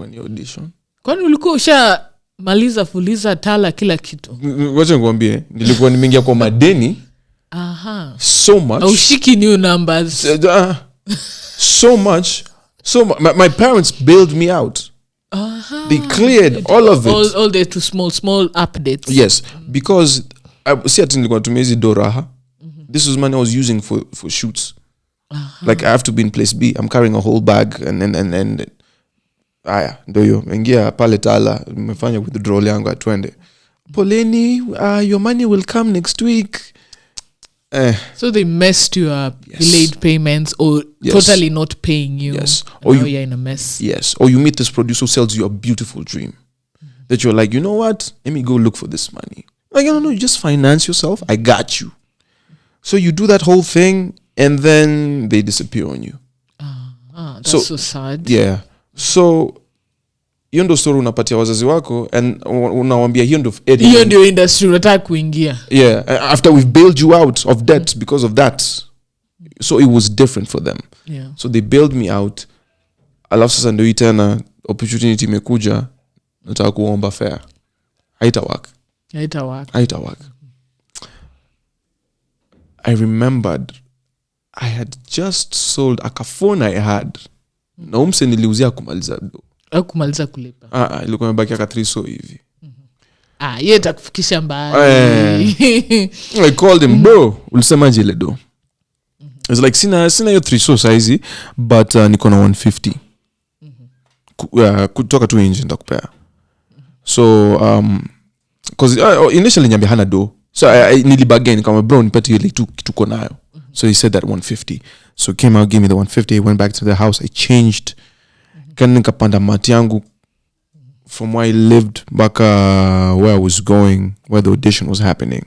B: Kwani ulikuwa ushamaliza fuliza tala kila kitu?
A: Wacha nikwambie, nilikuwa nimeingia kwa madeni. So much.
B: Ushiki new numbers.
A: So much. So my parents bailed me out. They cleared all of it.
B: All the small updates.
A: Yes, because see ati nilikuwa tumia hizi doraha. This was money I was using for shoots. Like I have to be in place B. I'm carrying a whole bag and aya ndio hiyo. Ingia pale tala, nimefanya withdrawal yangu atwende. Poleni, your money will come next week.
B: So they messed you up,
A: yes.
B: Delayed payments or totally not paying you.
A: Yes.
B: Or you're in a mess.
A: Yes. Or you meet this producer who sells you a beautiful dream. That you're like, you know what? Let me go look for this money. Like, no, you just finance yourself. I got you. So you do that whole thing and then they disappear on you.
B: That's so sad.
A: Yeah. So hiyo ndo story unapatia wazazi wako and unawaambia hiyo
B: ndio industry unataka kuingia.
A: Yeah, after we've bailed you out of debt because of that. So it was different for them.
B: Yeah.
A: So they bailed me out. Alafu sasa ndio tena opportunity imekuja nataka kuomba fare. Haitawaka. I remembered I had just sold a phone I had. Na umse niliuzia kumaliza do.
B: Au kumaliza kulipa.
A: Ilikuwa imebaki aka 3 so hivi.
B: Yeye atakufikisha mbali.
A: I called him, bro. Ulisemaje ile do? It's like sina hiyo 3 so size but niko na 150. Kutoka tu nje nitakupea. So cuz initially nyambia hana do. So I nilibagain kama bro nipatie ile tu kituko nayo. So he said that 150. So came out, gave me the 150, went back to the house, I changed. Kana nikapanda mati yangu from where I lived back where I was going, where the audition was happening.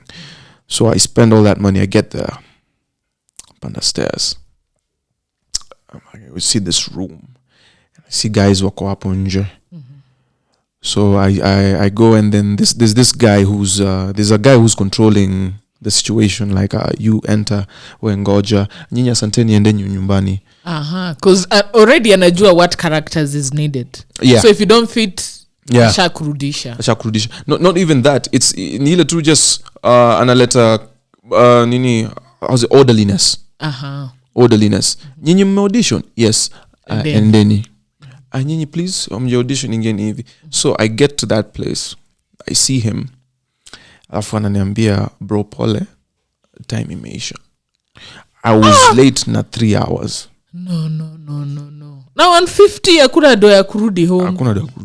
A: So I spend all that money, I get there. Up on the stairs. We see this room. I see guys walk up nje. So I go, and then there's this guy there's a guy who's controlling the situation, like you enter wengoja nyinyi asanteni endeni nyumbani.
B: Cuz already anajua what characters is needed.
A: Yeah.
B: So if you don't fit, shakurudisha.
A: Not even that, it's ni ile tu just analeta nini, how's it, orderliness. Orderliness. Nyinyi audition, yes, endeni. Nyinyi please audition ingeni hivi. So I get to that place, I see him. Alafu ananiambia, bro pole, time imeisha. I was late na 3 hours.
B: No. Now 150 hakuna do ya kurudi home.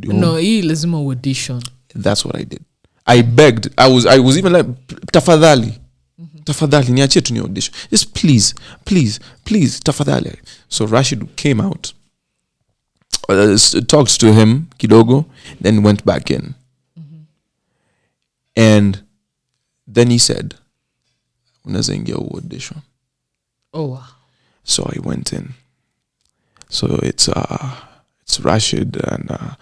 B: No, hii lazima audition.
A: That's what I did. I begged. I was even like, tafadhali niachie tu ni audition. Just please tafadhali. So Rashid came out, talked to him kidogo, then went back in. And then he said, unaweza ingia audition.
B: Oh wow. So
A: I went in. So it's Rashid and a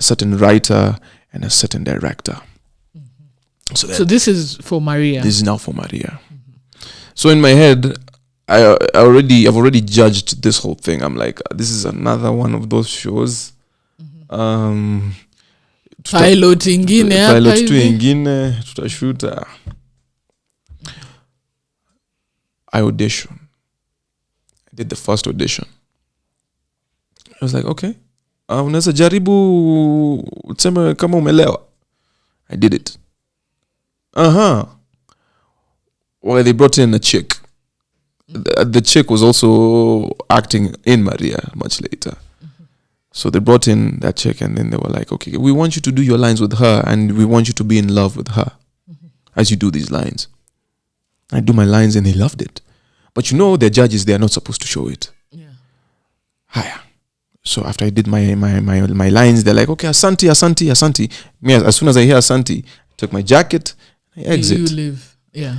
A: certain writer and a certain director. So
B: this is for Maria.
A: This is now for Maria. So in my head, I've already judged this whole thing. I'm like, this is another one of those shows.
B: Pilot tu
A: ingine tutashuta. I auditioned. I did the first audition. I was like, okay, unaweza jaribu useme kama umelewa. I did it. Well, they brought in a chick. The chick was also acting in Maria much later. So they brought in that chick, and then they were like, okay, we want you to do your lines with her, and we want you to be in love with her as you do these lines. I do my lines, and they loved it. But you know, they're judges, they are not supposed to show it.
B: Yeah.
A: Higher. So after I did my lines, they're like, okay, Asante. Me, as soon as I hear Asante, I took my jacket, I exit.
B: You leave. Yeah.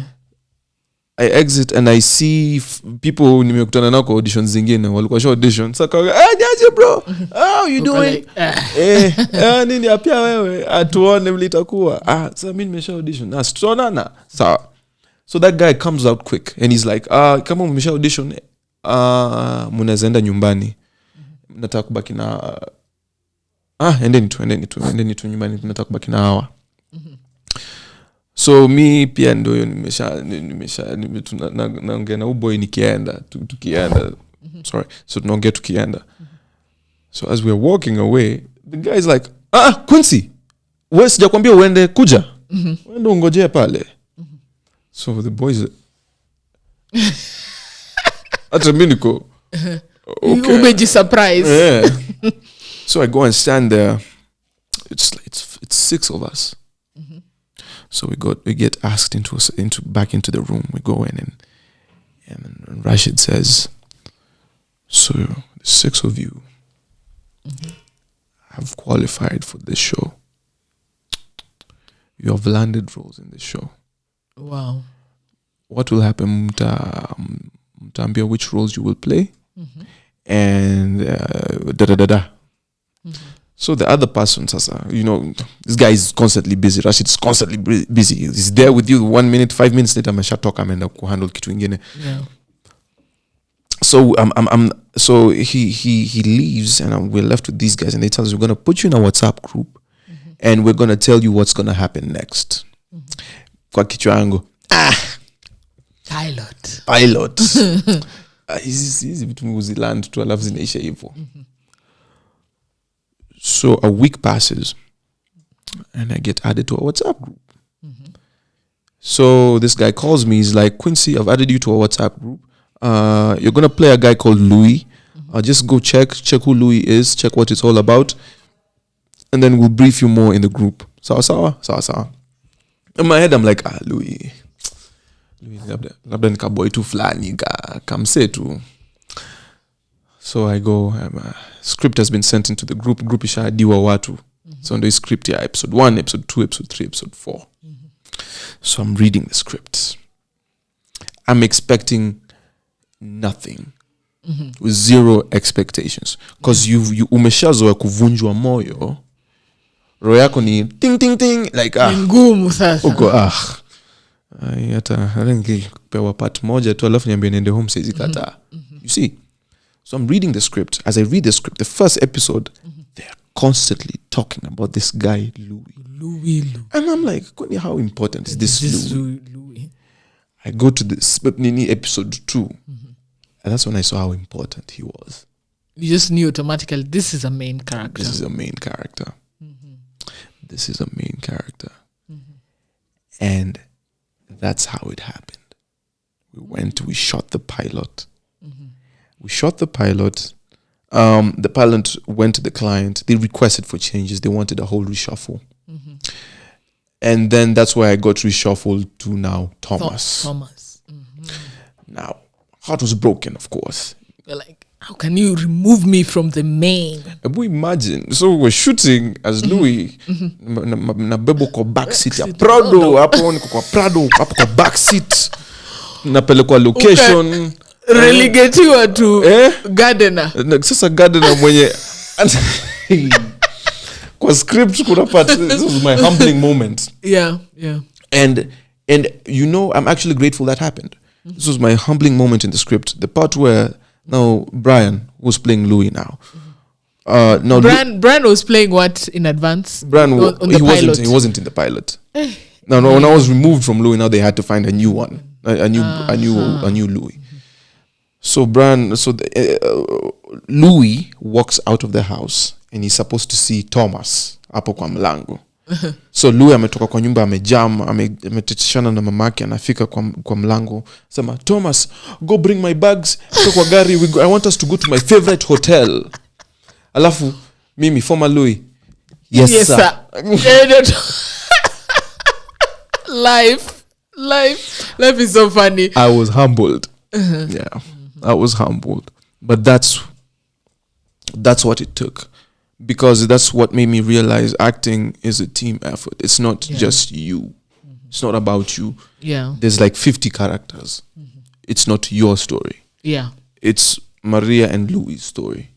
A: I exit and I see people nimekutana nao kwa auditions zingine, walikuwa show audition. So jaje bro, how you doing? Nini apia wewe? Atuone vile itakuwa. Sasa mimi nimesha audition. Tuonana. Sawa. So that guy comes out quick and he's like, kama umesha audition, mnaenda nyumbani. Nataka kubaki na endeni tu nyumbani, nataka kubaki na hawa. So mi pia ndio naongea na boy tukienda. Sorry. So tunaongea tukienda. So as we're walking away, the guy's like, Quincy, wewe sijakwambia uende kuja. Uende ungojea pale. So the boys hata mimi niko okay.
B: Umeji surprise.
A: Yeah. So I go and stand there. It's 6 of us. So we get asked back into the room. We go in and Rashid says, so the 6 of you have qualified for this show. You have landed roles in this show.
B: Wow.
A: What will happen? Mtaambia which roles you will play. And So the other person, Sasa, you know, this guy is constantly busy. Rashid's constantly busy. He's there with you 1 minute, 5 minutes later, ameshatoka ameenda kuhandle kitu ingine.
B: Yeah.
A: So so he leaves and we're left with these guys, and they tell us we're gonna put you in a WhatsApp group and we're gonna tell you what's gonna happen next. Kwa kichwa yangu.
B: pilot.
A: Hizi vitu muziland tu alafu zinaisha hivyo. So a week passes and I get added to a WhatsApp group. So this guy calls me. He's like, Quincy, I've added you to a WhatsApp group. You're going to play a guy called Luwi. Just go check who Luwi is, check what it's all about. And then we'll brief you more in the group. Sawa. In my head, I'm like, Luwi, labda nika boy tu flani kamse tu. So I go, script has been sent into the group ishadiwa watu. So ndo script ya episode 1, episode 2, episode 3, episode 4. So I'm reading the script. I'm expecting nothing. With zero expectations. Because you umeshazoea kuvunjwa moyo. Roho yako ni ting ting ting like
B: ngumu sasa.
A: Uko hata ningepewa part moja tu alafu niambie niende home siwezi kataa. You see? So I'm reading the script. As I read the script, the first episode, they're constantly talking about this guy Luwi. And I'm like, how important is this Luwi? I go to this episode 2. And that's when I saw how important he was.
B: You just knew automatically this is a main character.
A: This is a main character. And that's how it happened. We shot the pilot. The pilot went to the client. They requested for changes. They wanted a whole reshuffle. And then that's why I got reshuffled to now Thomas. Now, heart was broken, of course.
B: You're like, how can you remove me from the main?
A: We imagine. So we're shooting as Luwi. Na bebo kwa backseat ya Prado. Hapo niko kwa Prado. Hapo kwa backseat. Napelekwa location.
B: Relegatiwa to gardener.
A: Sasa gardener mwenye. Kwa script kuna part. This was my humbling moment.
B: Yeah.
A: And you know, I'm actually grateful that happened. This was my humbling moment in the script. The part where now Brian was playing Luwi now. No,
B: Brian was playing what in advance?
A: Brian, he wasn't in the pilot. No, when I was removed from Luwi, now they had to find a new one, a new Luwi. So Luwi walks out of the house and he's supposed to see Thomas hapo kwa mlango. So Luwi ametoka kwa nyumba amejam, ameteteshana na mamake, anafika kwa mlango, sema, Thomas, go bring my bags kwa gari, I want us to go to my favorite hotel. Alafu mimi former Luwi, yes sir.
B: Life is so funny.
A: I was humbled. Yeah, I was humbled. But that's what it took. Because that's what made me realize acting is a team effort. It's not just you. It's not about you.
B: Yeah.
A: There's like 50 characters. It's not your story.
B: Yeah.
A: It's Maria and Luwi's story.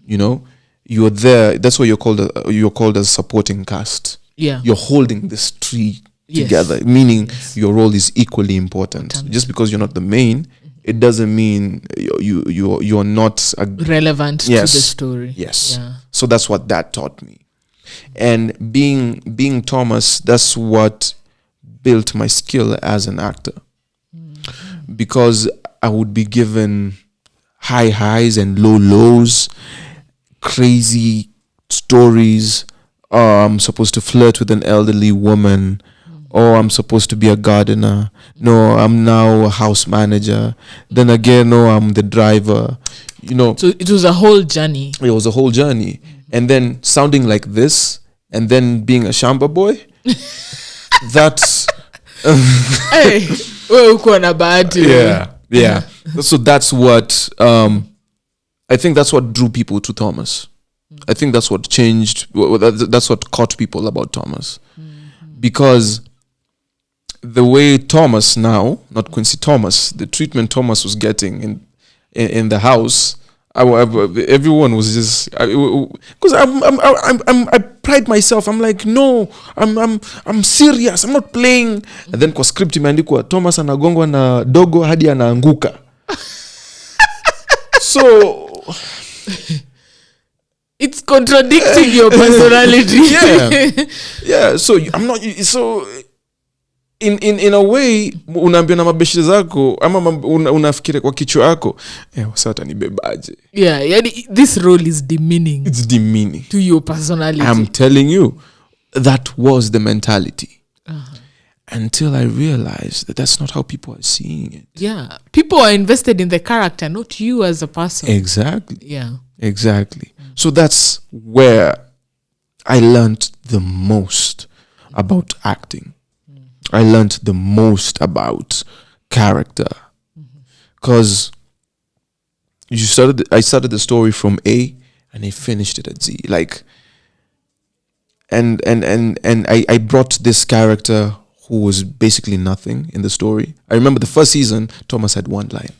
A: You know? You're there. That's why you're called as supporting cast.
B: Yeah.
A: You're holding this tree together. Meaning your role is equally important. Just because you're not the main, it doesn't mean you're not
B: relevant to the story.
A: Yes. Yeah. So that's what that taught me. And being Thomas, that's what built my skill as an actor. Because I would be given high highs and low lows, crazy stories. I'm supposed to flirt with an elderly woman. Or I'm supposed to be a gardener. No, I'm now a house manager. Then again, no, I'm the driver. You know.
B: So it was a whole journey.
A: It was a whole journey. And then sounding like this, and then being a shamba boy, that's...
B: Hey, uko na bahati.
A: Yeah. So that's what... I think that's what drew people to Thomas. I think that's what changed... That's what caught people about Thomas. Because... the way Thomas now, not Quincy Thomas, the treatment Thomas was getting in the house, everyone was just, because I pride myself. I'm like, no, I'm serious. I'm not playing. And then kwa script imeandikwa Thomas anagongwa na dogo hadi anaanguka. So
B: it's contradicting your personality.
A: Yeah. So I'm not so. in a way unaambia na mabeshi zako ama unafikiria kwa kichwa yako sasa atanibebaje.
B: Yeah, this role is demeaning.
A: It's demeaning
B: to your personality.
A: I'm telling you, that was the mentality. Until I realized that that's not how people are seeing it.
B: Yeah, people are invested in the character, not you as a person.
A: Exactly.
B: Yeah,
A: exactly. So that's where I learned the most about acting. I learned the most about character, because I started the story from A and I finished it at Z. Like, and I brought this character who was basically nothing in the story. I remember the first season, Thomas had one line.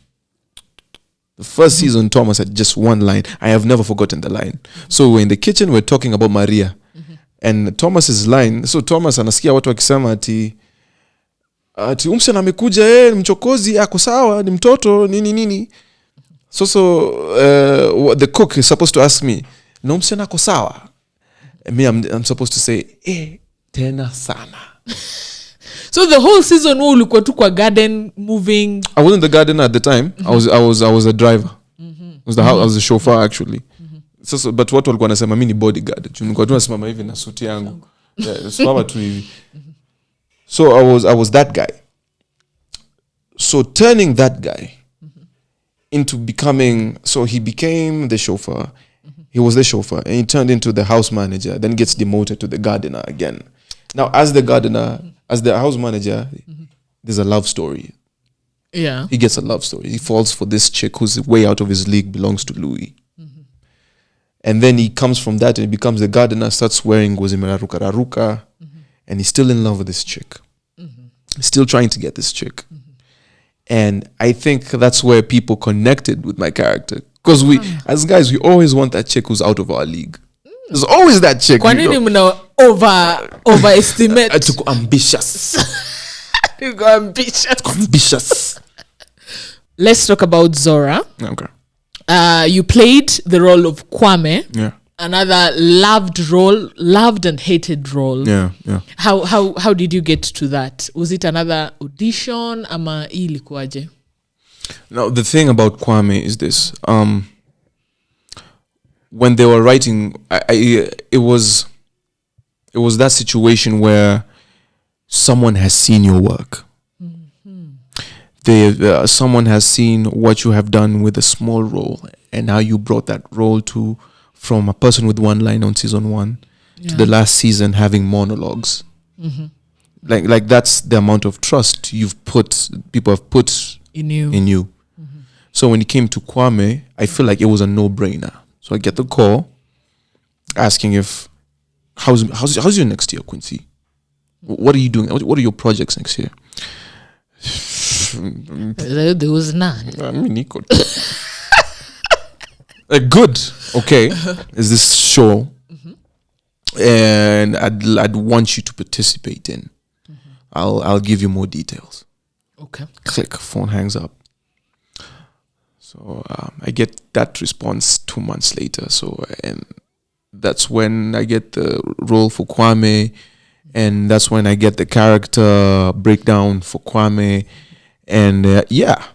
A: The first season, Thomas had just one line. I have never forgotten the line. So we're in the kitchen, we're talking about Maria. And Thomas's line, so Thomas anasikia watu wakisema ati umse na amekuja mchokozi ako sawa ni mtoto nini. So the cook is supposed to ask me, no umse na ako sawa. And me, I'm supposed to say, tena sana.
B: So the whole season ulikuwa tu kwa garden moving.
A: I wasn't the gardener at the time. I was a driver. I was the chauffeur actually. So but watu walikuwa nasema mimi ni bodyguard. Nilikuwa tu nasimama hivi na suti yangu. Simama tu hivi. So I was that guy. So turning that guy into becoming, so he became the chauffeur. He was the chauffeur and he turned into the house manager, then gets demoted to the gardener again. Now as the gardener, as the house manager, there's a love story.
B: Yeah.
A: He gets a love story. He falls for this chick who's way out of his league, belongs to Luwi. And then he comes from that and he becomes the gardener, starts wearing raruka, and he's still in love with this chick. Still trying to get this chick. And I think that's where people connected with my character. Because we, as guys, we always want that chick who's out of our league. There's always that chick.
B: Kwa nini mna overestimate?
A: Tuko ambitious.
B: Tuko ambitious. Let's talk about Zora.
A: Okay.
B: You played the role of Kwame.
A: Yeah.
B: Another loved and hated role.
A: Yeah.
B: How did you get to that? Was it another audition ama ilikuwaje?
A: Now the thing about Kwame is this. When they were writing, it was that situation where someone has seen your work. Someone has seen what you have done with a small role and how you brought that role from a person with one line on season 1 to the last season having monologues. Like that's the amount of trust people have put in you. So when it came to Kwame, I feel like it was a no-brainer. So I get the call asking if how's your next year, Quincy? What are you doing? What are your projects next year?
B: There was none.
A: Good. Okay. Is this show? And I'd want you to participate in. I'll give you more details.
B: Okay.
A: Click. Phone hangs up. So I get that response 2 months later. So and that's when I get the role for Kwame, and that's when I get the character breakdown for Kwame. And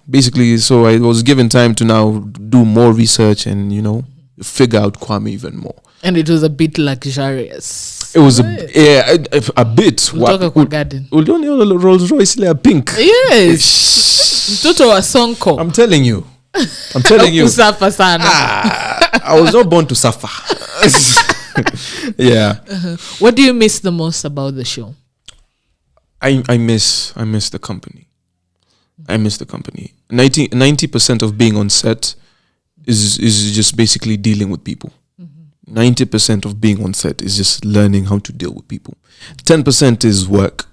A: basically, so I was given time to now do more research and, figure out Kwame even more. And
B: it was a bit luxurious.
A: It was a bit.
B: What? Garden.
A: Rolls Royce pink.
B: Yes. Mtoto wa Sonko.
A: I'm telling you.
B: Kusafa sana.
A: I was not born to suffer. Yeah.
B: What do you miss the most about the show?
A: I miss the company. I miss the company. 90% of being on set is just basically dealing with people. 90% of being on set is just learning how to deal with people. 10% is work.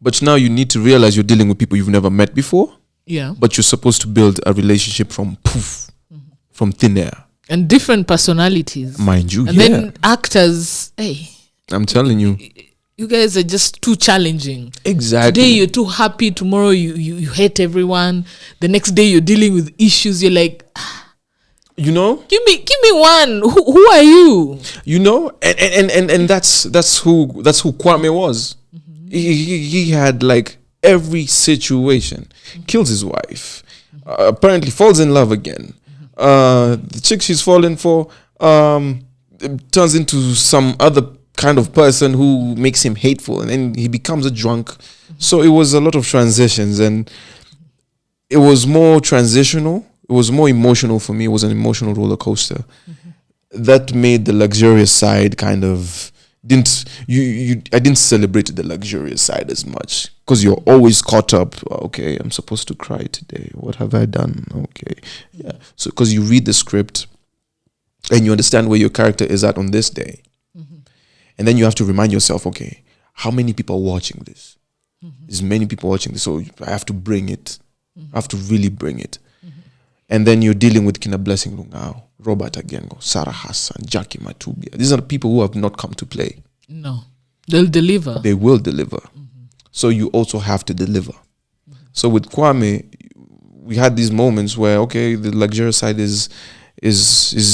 A: But now you need to realize you're dealing with people you've never met before.
B: Yeah.
A: But you're supposed to build a relationship from thin air.
B: And different personalities.
A: Mind you,
B: and then actors, hey.
A: I'm telling you.
B: You guys are just too challenging.
A: Exactly.
B: Today you're too happy. Tomorrow you hate everyone. The next day you're dealing with issues. You're like,
A: give
B: me one. Who are you?
A: And that's who Kwame was. He had like every situation. Kills his wife. Apparently falls in love again. The chick she's fallen for turns into some other kind of person who makes him hateful, and then he becomes a drunk. So it was a lot of transitions, and it was more transitional. It was more emotional for me. It was an emotional roller coaster that made the luxurious side kind of I didn't celebrate the luxurious side as much, because you're always caught up. Okay, I'm supposed to cry today. What have I done? Okay, yeah. So because you read the script and you understand where your character is at on this day, and then you have to remind yourself, okay, how many people are watching this? There's many people watching this, so I have to bring it. I have to really bring it. And then you're dealing with Kina Blessing Lungao, Robert Agengo, Sarah Hassan, Jackie Matubia. These are the people who have not come to play.
B: No. They'll deliver.
A: They will deliver. So you also have to deliver. So with Kwame, we had these moments where, okay, the luxurious side is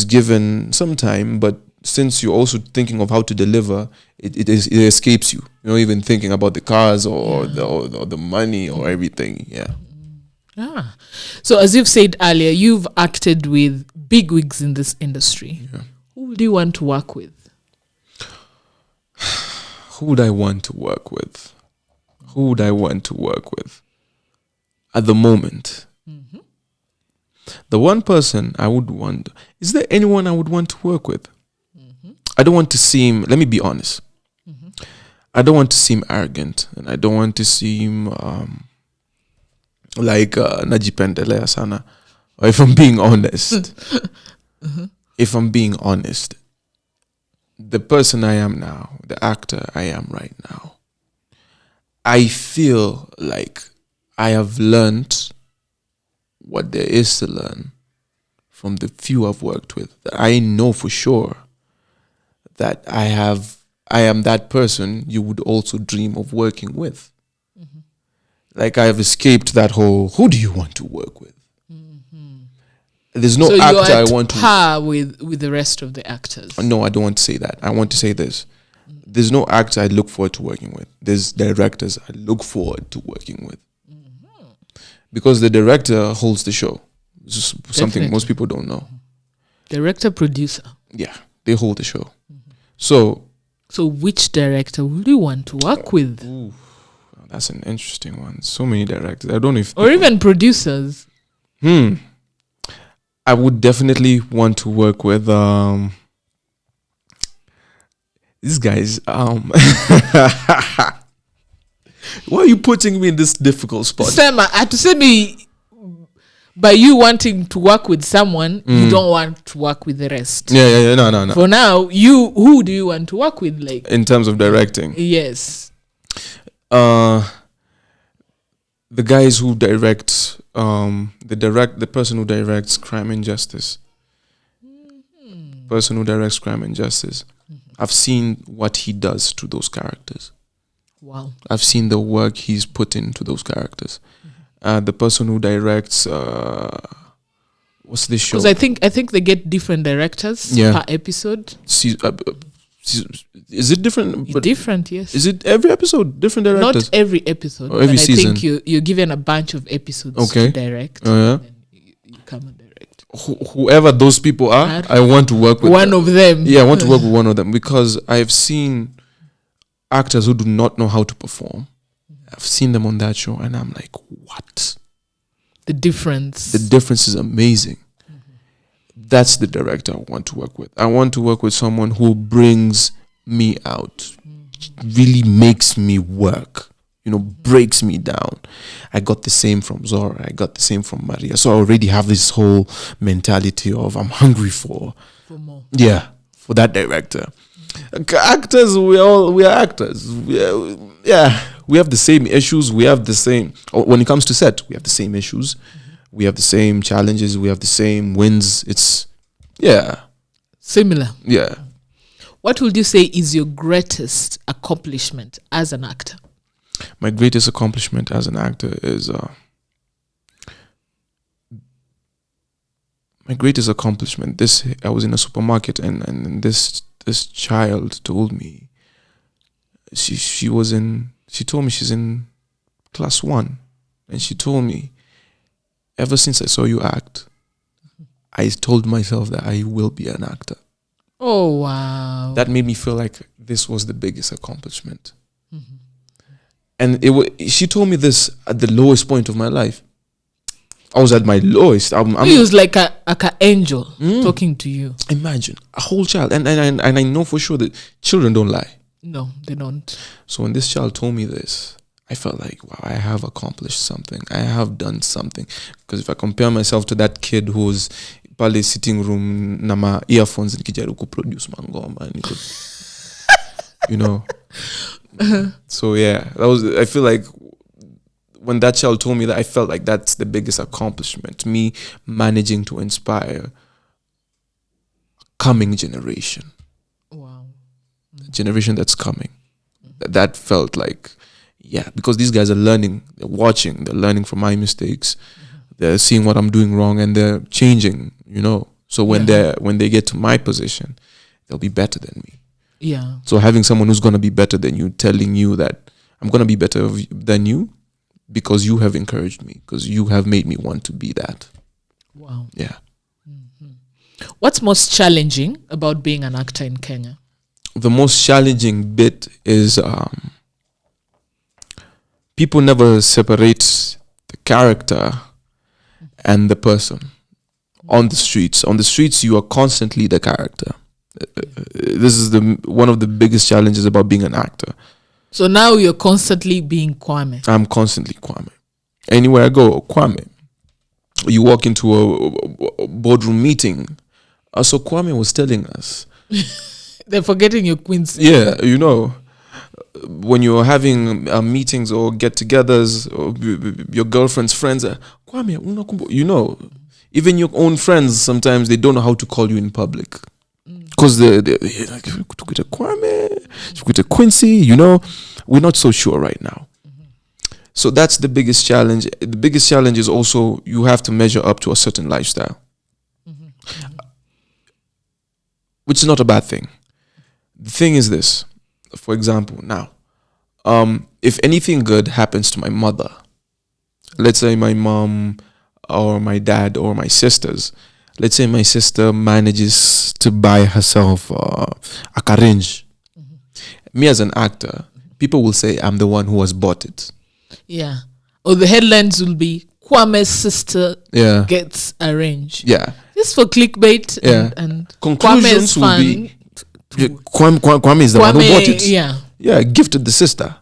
A: given some time, but since you're also thinking of how to deliver, it escapes you. You're not even thinking about the cars or the money or everything. Yeah.
B: So as you've said earlier, you've acted with bigwigs in this industry.
A: Yeah.
B: Who would you want to work with?
A: Who would I want to work with? Who would I want to work with? At the moment, the one person I would want, is there anyone I would want to work with? I don't want to seem, let me be honest. I don't want to seem arrogant, and I don't want to seem like najipendelea sana. Or if I'm being honest, if I'm being honest, the person I am now, the actor I am right now, I feel like I have learned what there is to learn from the few I've worked with. I know for sure that I am that person you would also dream of working with. Like I have escaped that whole, who do you want to work with? There's no
B: so
A: actor I
B: you're
A: want
B: at par with the rest of the actors.
A: No, I don't want to say that. I want to say this. There's no actor I look forward to working with. There's directors I look forward to working with. Because the director holds the show. It's just something most people don't know.
B: Director, producer.
A: Yeah, they hold the show. So
B: which director would you want to work with?
A: Ooh, that's an interesting one. So many directors. I don't know if...
B: Or even producers.
A: I would definitely want to work with these guys. Why are you putting me in this difficult spot?
B: Sema, to say me, by you wanting to work with someone, you don't want to work with the rest.
A: Yeah. No.
B: For now, who do you want to work with? Like
A: in terms of directing?
B: Yes.
A: The guys who direct, the person who directs Crime and Justice. Person who directs Crime and Justice. I've seen what he does to those characters.
B: Wow.
A: I've seen the work he's put into those characters. The person who directs, what's this show?
B: Because I think they get different directors per episode.
A: Is it different?
B: Different, yes.
A: Is it every episode different directors?
B: Not every episode,
A: or every season.
B: I think you're given a bunch of episodes to direct.
A: And
B: then you come and direct.
A: Whoever those people are, I want to work with
B: one of them.
A: Yeah, I want to work with one of them, because I've seen actors who do not know how to perform. I've seen them on that show, and I'm like, what?
B: The difference
A: is amazing. That's the director I want to work with. I want to work with someone who brings me out, really makes me work, breaks me down. I got the same from Zora. I got the same from Maria. So I already have this whole mentality of I'm hungry for
B: more.
A: Yeah, for that director. Actors, we are actors. We have the same issues. We have the same, when it comes to set, we have the same issues. We have the same challenges. We have the same wins. It's,
B: similar.
A: Yeah.
B: What would you say is your greatest accomplishment as an actor?
A: My greatest accomplishment as an actor is, my greatest accomplishment, I was in a supermarket and this child told me she was in she told me she's in class 1. And she told me, ever since I saw you act, I told myself that I will be an actor.
B: Oh, wow.
A: That made me feel like this was the biggest accomplishment. And she told me this at the lowest point of my life. I was at my lowest.
B: He was like an angel talking to you.
A: Imagine a whole child, and I know for sure that children don't lie.
B: No, they don't.
A: So when this child told me this, I felt like, wow, I have accomplished something. I have done something. Because if I compare myself to that kid who was pale sitting room na ma earphones nikijaribu kuproduce mangoma, and you know. So yeah, I feel like when that child told me that, I felt like that's the biggest accomplishment. Me managing to inspire a coming generation.
B: Wow.
A: A generation that's coming. That felt like, yeah, because these guys are learning, they're watching, they're learning from my mistakes. They're seeing what I'm doing wrong and they're changing, you know. So when they get to my position, they'll be better than me.
B: Yeah.
A: So having someone who's going to be better than you, telling you that I'm going to be better than you because you have encouraged me, because you have made me want to be that.
B: Wow.
A: Yeah.
B: What's most challenging about being an actor in Kenya?
A: The most challenging bit is people never separate the character and the person. On the streets, you are constantly the character. This is one of the biggest challenges about being an actor.
B: So now you're constantly being Kwame.
A: I'm constantly Kwame. Anywhere I go, Kwame. You walk into a boardroom meeting. So Kwame was telling us.
B: They're forgetting your Quincy.
A: Yeah, you know. When you're having meetings or get-togethers, or your girlfriend's friends, Kwame, you know. Even your own friends, sometimes they don't know how to call you in public. Because they're like, Kwame, Quincy, you know. We're not so sure right now. So that's the biggest challenge. The biggest challenge is also you have to measure up to a certain lifestyle. Which is not a bad thing. The thing is this. For example, now, if anything good happens to my mother, let's say my mom or my dad or my sisters, let's say my sister manages to buy herself a carriage. Me as an actor, people will say I'm the one who has bought it.
B: Yeah. Or the headlines will be Kwame's sister gets a range.
A: Yeah.
B: Just for clickbait and
A: conclusions
B: Kwame's
A: will be Kwame is the one who bought it. Yeah, gifted the sister.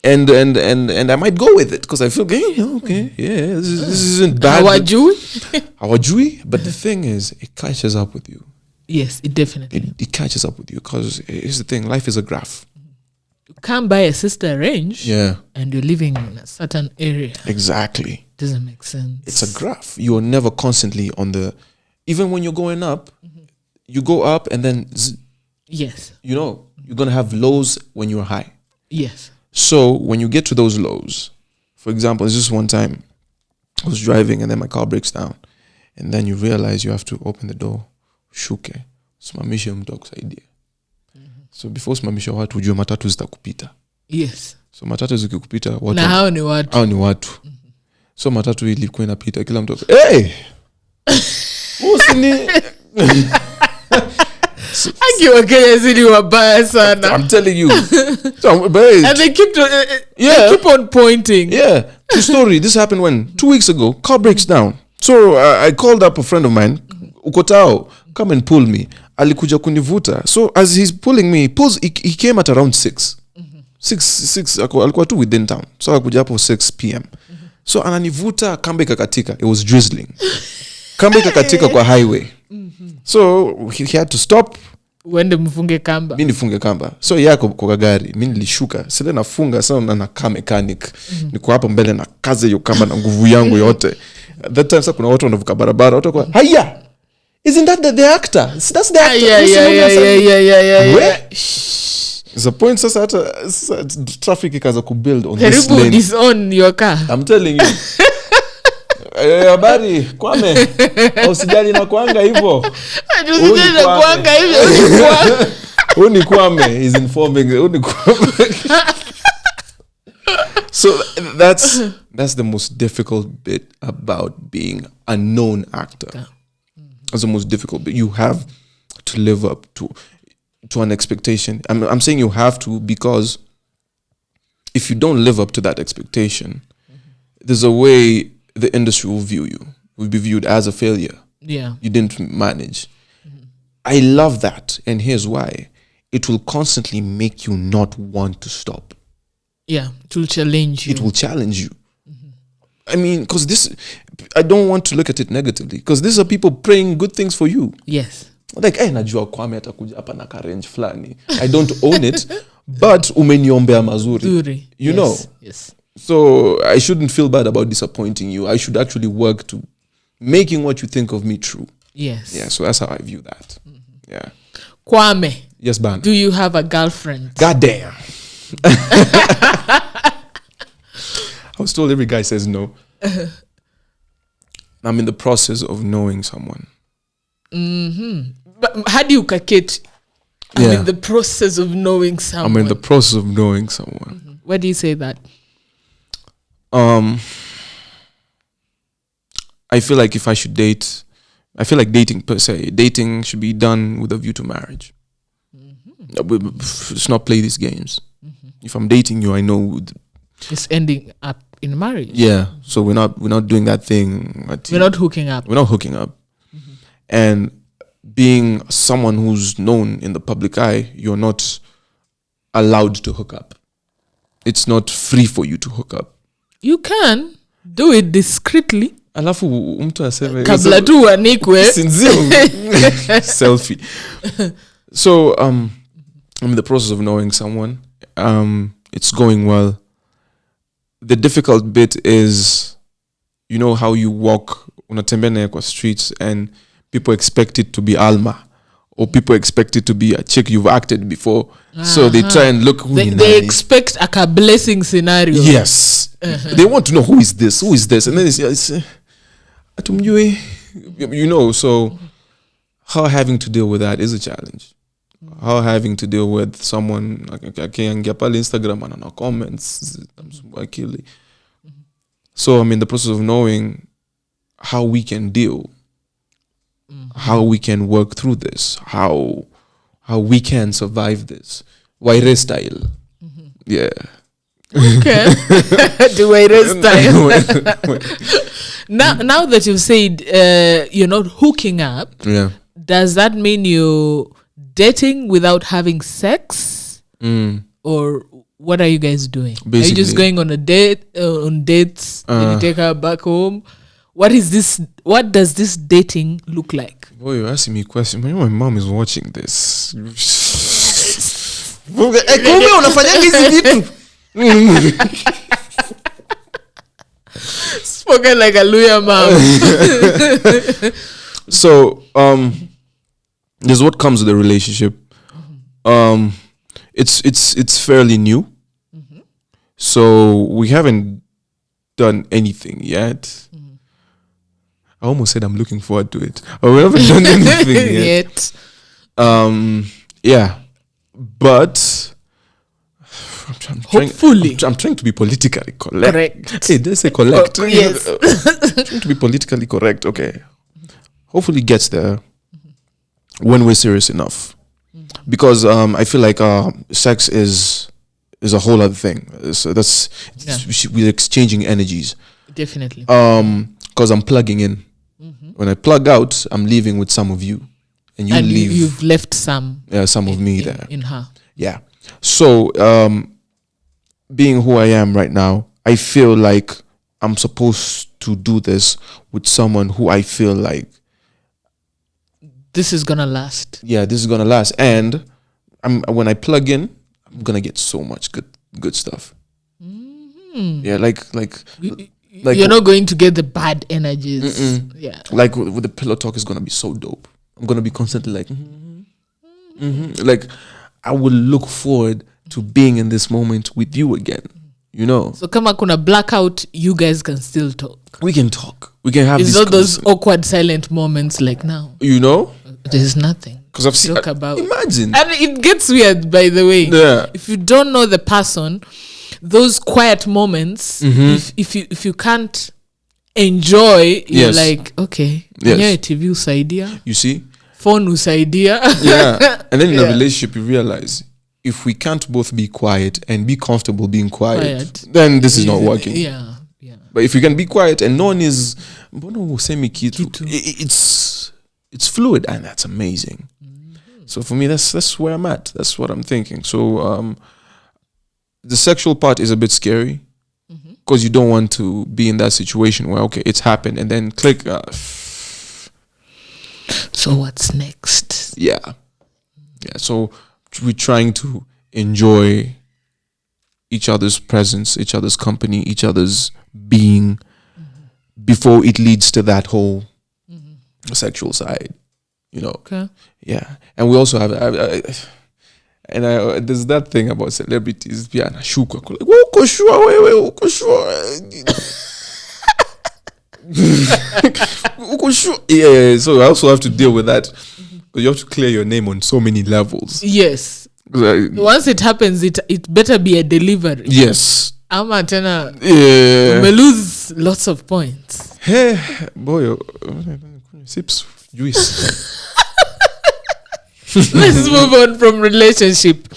A: And I might go with it because I feel okay, this isn't bad. Hawajui. But the thing is, it catches up with you.
B: Yes, it definitely.
A: It catches up with you because here's the thing: life is a graph.
B: You can't buy a sister range.
A: Yeah. And
B: you're living in a certain area.
A: Exactly.
B: Doesn't make sense.
A: It's a graph. You're never constantly on the. Even when you're going up, you go up and then.
B: Yes.
A: You know, you're gonna have lows when you're high.
B: Yes.
A: So when you get to those lows, for example, it's just one time I was driving and then my car breaks down, and then you realize you have to open the door, shuke, simamisha mtu akusaidia. So before simamisha watu ujue matatu zitakupita.
B: Yes.
A: So matatu zikikupita watu.
B: Na hao ni watu.
A: So matatu ilikuwa inapita kila mtu. Hey! Usini. I'm telling you.
B: And they keep on pointing.
A: Yeah. True story. This happened when 2 weeks ago, car breaks down. So I called up a friend of mine, Ukotao, come and pull me. Alikuja kunivuta. So as he's pulling me, he came at around 6. 6 alikuwa tu within town. So akakuja hapo 6 p.m. So ananivuta, kamba ikakatika. It was drizzling. Kamba ikakatika kwa highway. So he had to stop.
B: Uende mfunge kamba.
A: Mimi nifunge kamba. So yako kwa gari, mimi nilishuka. Sile nafunga sana na car mechanic. Niko hapo mbele na kaze hiyo kamba na nguvu yangu yote. That time sasa kuna watu wanavuka barabara, watu kwa, "Haya! Isn't that the actor? That's the actor."
B: Yeah.
A: The point sasa hata traffic ikaanza kubuild on this lane.
B: Is on your car.
A: I'm telling you. Habari Kwame, usijali na kuanga hivyo.
B: Usijali na kuanga hivyo.
A: Uni Kwame is informing. Uni Kwame. So that's the most difficult bit about being a known actor. That's the most difficult bit. You have to live up to an expectation. I'm saying you have to, because if you don't live up to that expectation, there's a way the industry will view you. Will be viewed as a failure.
B: Yeah.
A: You didn't manage. I love that. And here's why. It will constantly make you not want to stop.
B: Yeah. It will challenge you.
A: It will challenge you. I mean, because I don't want to look at it negatively, because these are people praying good things for you.
B: Yes.
A: Like, najua Kwame atakuja hapa na karange flani. I don't own it, but umeniombea mazuri. You know?
B: Yes.
A: So I shouldn't feel bad about disappointing you. I should actually work to making what you think of me true.
B: Yes.
A: Yeah, so that's how I view that. Yeah.
B: Kwame.
A: Yes, Ban.
B: Do you have a girlfriend?
A: God damn. I was told every guy says no. I'm in the process of knowing someone.
B: But how do you calculate? I'm in the process of knowing someone.
A: I'm in the process of knowing someone.
B: Where do you say that?
A: I feel like if I should date, I feel like dating per se, dating should be done with a view to marriage. Let's not play these games. If I'm dating you, I know
B: it's ending up in marriage.
A: Yeah, so we're not doing that thing.
B: We're not hooking up.
A: We're not hooking up. And being someone who's known in the public eye, you're not allowed to hook up. It's not free for you to hook up.
B: You can do it discreetly.
A: Alafu mtu aseme
B: kabla tu anikwe
A: selfie. So I'm in the process of knowing someone. It's going well. The difficult bit is, you know how you walk unatembea naye kwa streets and people expect it to be Alma, or people expect it to be a chick you've acted before. So they try and look who
B: they expect a blessing scenario.
A: Yes. They want to know who is this, and then it's you know, so how having to deal with that is a challenge. How having to deal with someone akiingia pale Instagram and no comments. So I'm in the process of knowing how we can deal, how we can work through this, how we can survive this. Waire style. Yeah.
B: Okay. The waire style. Now that you've said you're not hooking up, does that mean you're dating without having sex? Or what are you guys doing? Basically, are you just going on a date, on dates, and you take her back home? What does this dating look like?
A: Boy, you're asking me a question. My mom is watching this.
B: Spoken like a lawyer, mom.
A: So, this is what comes with the relationship. It's fairly new. So we haven't done anything yet. I almost said I'm looking forward to it. We haven't done anything yet. Yeah. But
B: hopefully
A: I'm trying to be politically correct. Hey, did I say collect?
B: Yes.
A: Trying to be politically correct. Okay. Hopefully it gets there when we're serious enough. Because I feel like sex is a whole other thing. So we're exchanging energies.
B: Definitely.
A: Because I'm plugging in. When I plug out, I'm leaving with some of you, and leave.
B: You've left some.
A: Yeah, some of me there
B: in her.
A: Yeah. So, being who I am right now, I feel like I'm supposed to do this with someone who I feel like
B: this is gonna last.
A: Yeah, this is gonna last, and when I plug in, I'm gonna get so much good stuff. Yeah, like
B: you're not going to get the bad energies. Yeah,
A: like with the pillow talk is gonna be so dope. I'm gonna be constantly like, like I will look forward to being in this moment with you again. You know.
B: So kama kuna blackout, you guys can still talk.
A: We can talk. We can have.
B: It's not those awkward silent moments like now.
A: You know.
B: There's nothing.
A: Because I've seen.
B: About.
A: Imagine.
B: And it gets weird, by the way.
A: Yeah.
B: If you don't know the person, those quiet moments, if you can't enjoy, you're like, okay, TV usaidia.
A: You see?
B: Phone usaidia.
A: Yeah. And then in a relationship, you realize if we can't both be quiet and be comfortable being quiet. Then this is not working.
B: Yeah.
A: But if you can be quiet and no one is, it's fluid, and that's amazing. So for me, that's where I'm at. That's what I'm thinking. So the sexual part is a bit scary because you don't want to be in that situation where, okay, it's happened and then click.
B: So what's next?
A: Yeah. So we're trying to enjoy each other's presence, each other's company, each other's being before it leads to that whole sexual side,
B: Okay.
A: Yeah. And we also have there's that thing about celebrities, like, uko sure. Yeah, so I also have to deal with that because you have to clear your name on so many levels.
B: Yes. Once it happens, it better be a delivery.
A: Yes.
B: Ama tena
A: we
B: lose lots of points.
A: Hey, boy, sips juice.
B: Let's move on from relationship.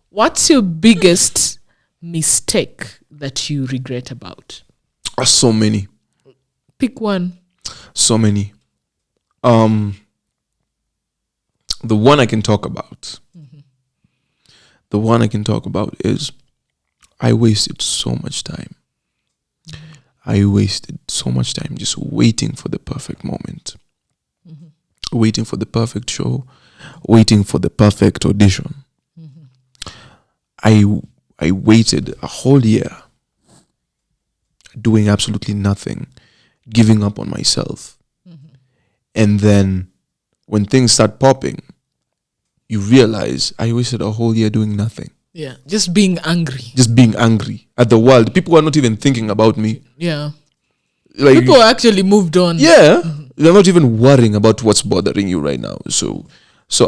B: What's your biggest mistake that you regret about?
A: So many.
B: Pick one.
A: So many. The one I can talk about. The one I can talk about is I wasted so much time. I wasted so much time just waiting for the perfect moment. Waiting for the perfect show. Waiting for the perfect audition. I waited a whole year doing absolutely nothing, giving up on myself. And then when things start popping, you realize I wasted a whole year doing nothing.
B: Yeah, just being angry.
A: Just being angry at the world. People are not even thinking about me.
B: Yeah.
A: Like,
B: people actually moved on.
A: Yeah. They're not even worrying about what's bothering you right now. So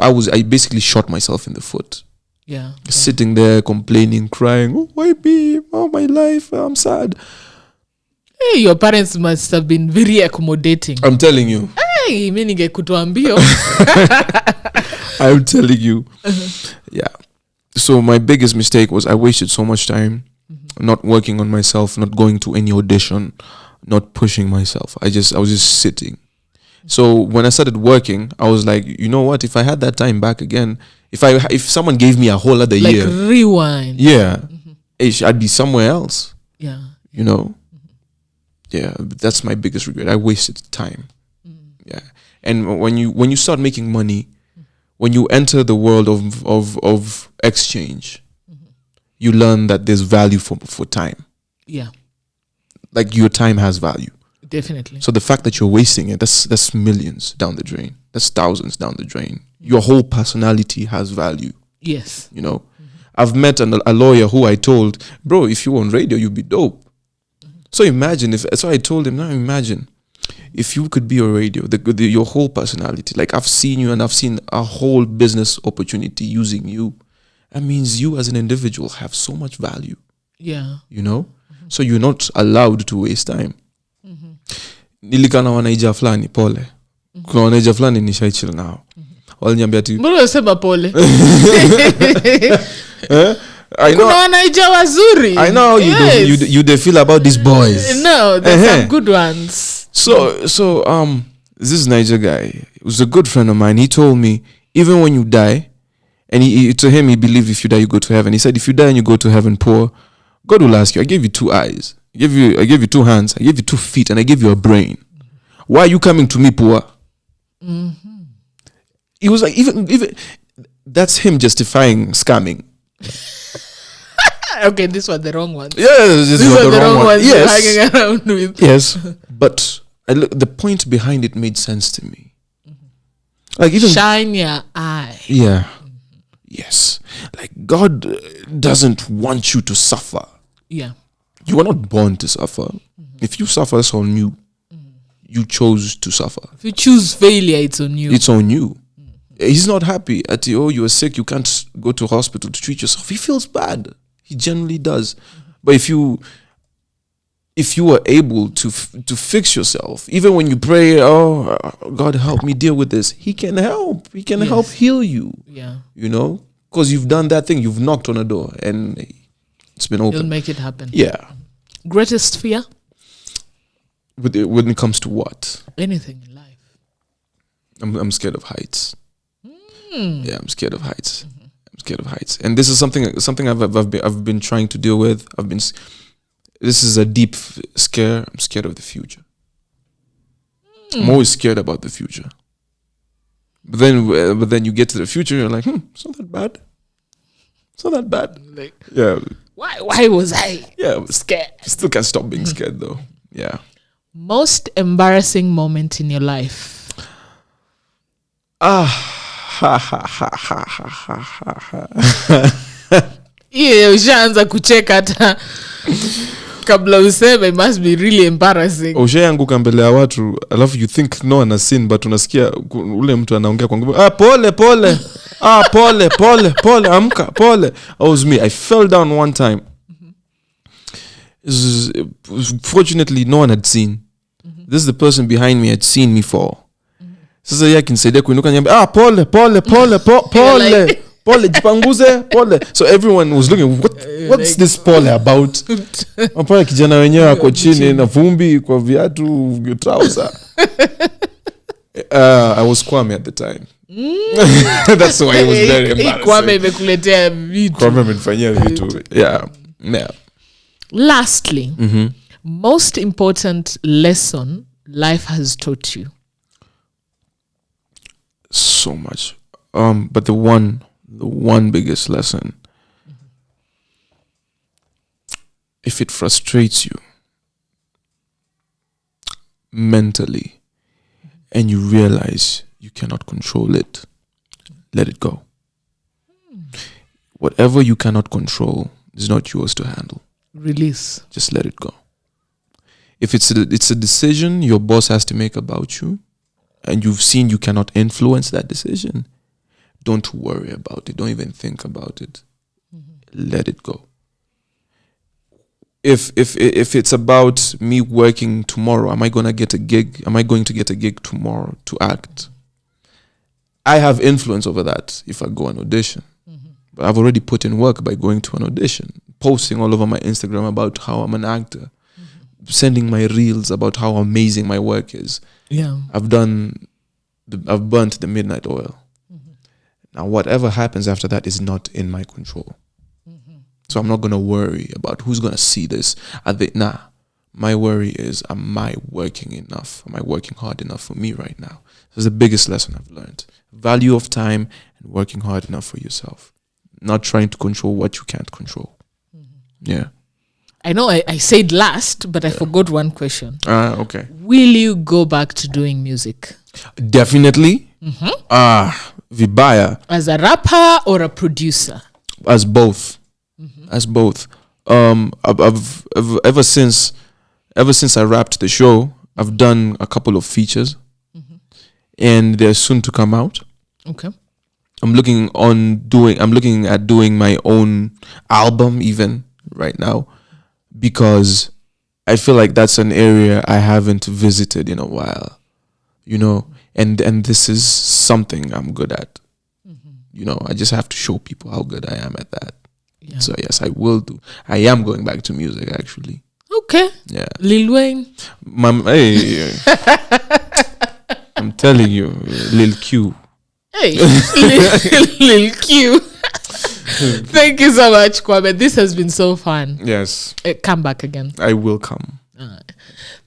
A: I basically shot myself in the foot.
B: Yeah.
A: Sitting there complaining, crying, oh, why me? Oh, my life, I'm sad.
B: Hey, your parents must have been very accommodating.
A: I'm telling you.
B: Hey, mimi ningekutuambia.
A: I'm telling you. Yeah. So my biggest mistake was I wasted so much time not working on myself, not going to any audition, not pushing myself. I was just sitting. So when I started working, I was like, you know what? If I had that time back again, if someone gave me a whole other year,
B: like rewind.
A: Yeah, I'd be somewhere else.
B: Yeah.
A: You know. Yeah, that's my biggest regret. I wasted time. Yeah, and when you start making money, when you enter the world of exchange, you learn that there's value for time.
B: Yeah,
A: like your time has value.
B: Definitely.
A: So the fact that you're wasting it, that's millions down the drain. That's thousands down the drain. Your whole personality has value.
B: Yes.
A: You know, I've met a lawyer who I told, bro, if you were on radio, you'd be dope. So imagine so I told him, now imagine if you could be on radio, your whole personality, like I've seen you and I've seen a whole business opportunity using you. That means you as an individual have so much value.
B: Yeah.
A: You know? So you're not allowed to waste time. Nilikana wanaija fulani pole. Kuna wanaija fulani nishaichil nao. Waliniambia ati
B: mbona unasema pole?
A: I know.
B: Kuna wanaija wazuri.
A: I know you they feel about these boys.
B: No, there's some good ones.
A: So this Niger guy was a good friend of mine. He told me even when you die, and to him he believed if you die you go to heaven. He said if you die and you go to heaven poor, God will ask you, I gave you 2 eyes, I gave you 2 hands, I gave you 2 feet, and I gave you a brain. Why are you coming to me poor? He was like, even that's him justifying scamming.
B: Okay, this was the wrong one.
A: Yes, this was the wrong one. Yes,
B: hanging around with.
A: Yes, but the point behind it made sense to me. Like even
B: shine your eye.
A: Yeah. Yes. Like God doesn't want you to suffer.
B: Yeah.
A: You are not born to suffer. If you suffer, that's on you. You chose to suffer.
B: If you choose failure, it's on you.
A: It's on you. He's not happy at you are sick, you can't go to hospital to treat yourself. He feels bad. He generally does. But if you are able to fix yourself, even when you pray, oh God, help me deal with this, He can help. He can help heal you.
B: Yeah.
A: You know, because you've done that thing. You've knocked on a door and it's been open.
B: He'll make it happen.
A: Yeah.
B: Greatest fear?
A: When it comes to what?
B: Anything in life.
A: I'm scared of heights. Yeah, I'm scared of heights. I'm scared of heights, and this is something I've been trying to deal with. This is a deep scare. I'm scared of the future. I'm always scared about the future. But then you get to the future, and you're like, it's not that bad. It's not that bad.
B: Like,
A: yeah.
B: Why was I scared?
A: Still can't stop being scared though. Yeah.
B: Most embarrassing moment in your life? Yeah, ushaanza kucheka hata kabla useme. It must be really embarrassing.
A: Ushaanguka mbele ya watu alafu you think no one has seen, but unasikia ule mtu anaongea kwa nguvu, pole amka pole. It was me. I fell down one time. Fortunately no one had seen. This is the person behind me had seen me fall. Sasa yeye akinisaidia kuinuka niambia pole jipanguze pole. So everyone was looking, what's this pole about? Hapana, kijana wenyewe ako chini na vumbi kwa viatu trouser. I was Kwame at the time. That's why it was very embarrassing.
B: Kwame imekuletea vitu.
A: Kwame amenifanyia vitu. Yeah.
B: Lastly, most important lesson life has taught you?
A: So much. But the one biggest lesson, if it frustrates you mentally and you realize you cannot control it, let it go. Whatever you cannot control is not yours to handle.
B: Release.
A: Just let it go. If it's a decision your boss has to make about you, and you've seen you cannot influence that decision, don't worry about it. Don't even think about it. Let it go. If it's about me working tomorrow, am I going to get a gig? Am I going to get a gig tomorrow to act? I have influence over that if I go on audition. But I've already put in work by going to an audition, posting all over my Instagram about how I'm an actor, sending my reels about how amazing my work is.
B: Yeah.
A: I've burnt the midnight oil. Now, whatever happens after that is not in my control. So I'm not going to worry about who's going to see this. My worry is, am I working enough? Am I working hard enough for me right now? This is the biggest lesson I've learned. Value of time and working hard enough for yourself. Not trying to control what you can't control. Yeah.
B: I know I said last, but I forgot one question.
A: Okay.
B: Will you go back to doing music?
A: Definitely. Vibaya.
B: As a rapper or a producer?
A: As both. As both. I've ever since I wrapped the show, I've done a couple of features, and they're soon to come out.
B: Okay.
A: I'm looking at doing my own album even right now, because I feel like that's an area I haven't visited in a while, and this is something I'm good at. I just have to show people how good I am at that. Yeah. So yes, I will do. I am going back to music actually.
B: Okay.
A: Yeah.
B: Lil Wayne.
A: Hey. I'm telling you, Lil Q.
B: Hey, Lil Q. Thank you so much, Kwame. This has been so fun.
A: Yes.
B: Come back again.
A: I will come.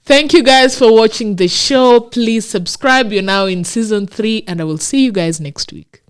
B: Thank you guys for watching the show. Please subscribe. You're now in season 3, and I will see you guys next week.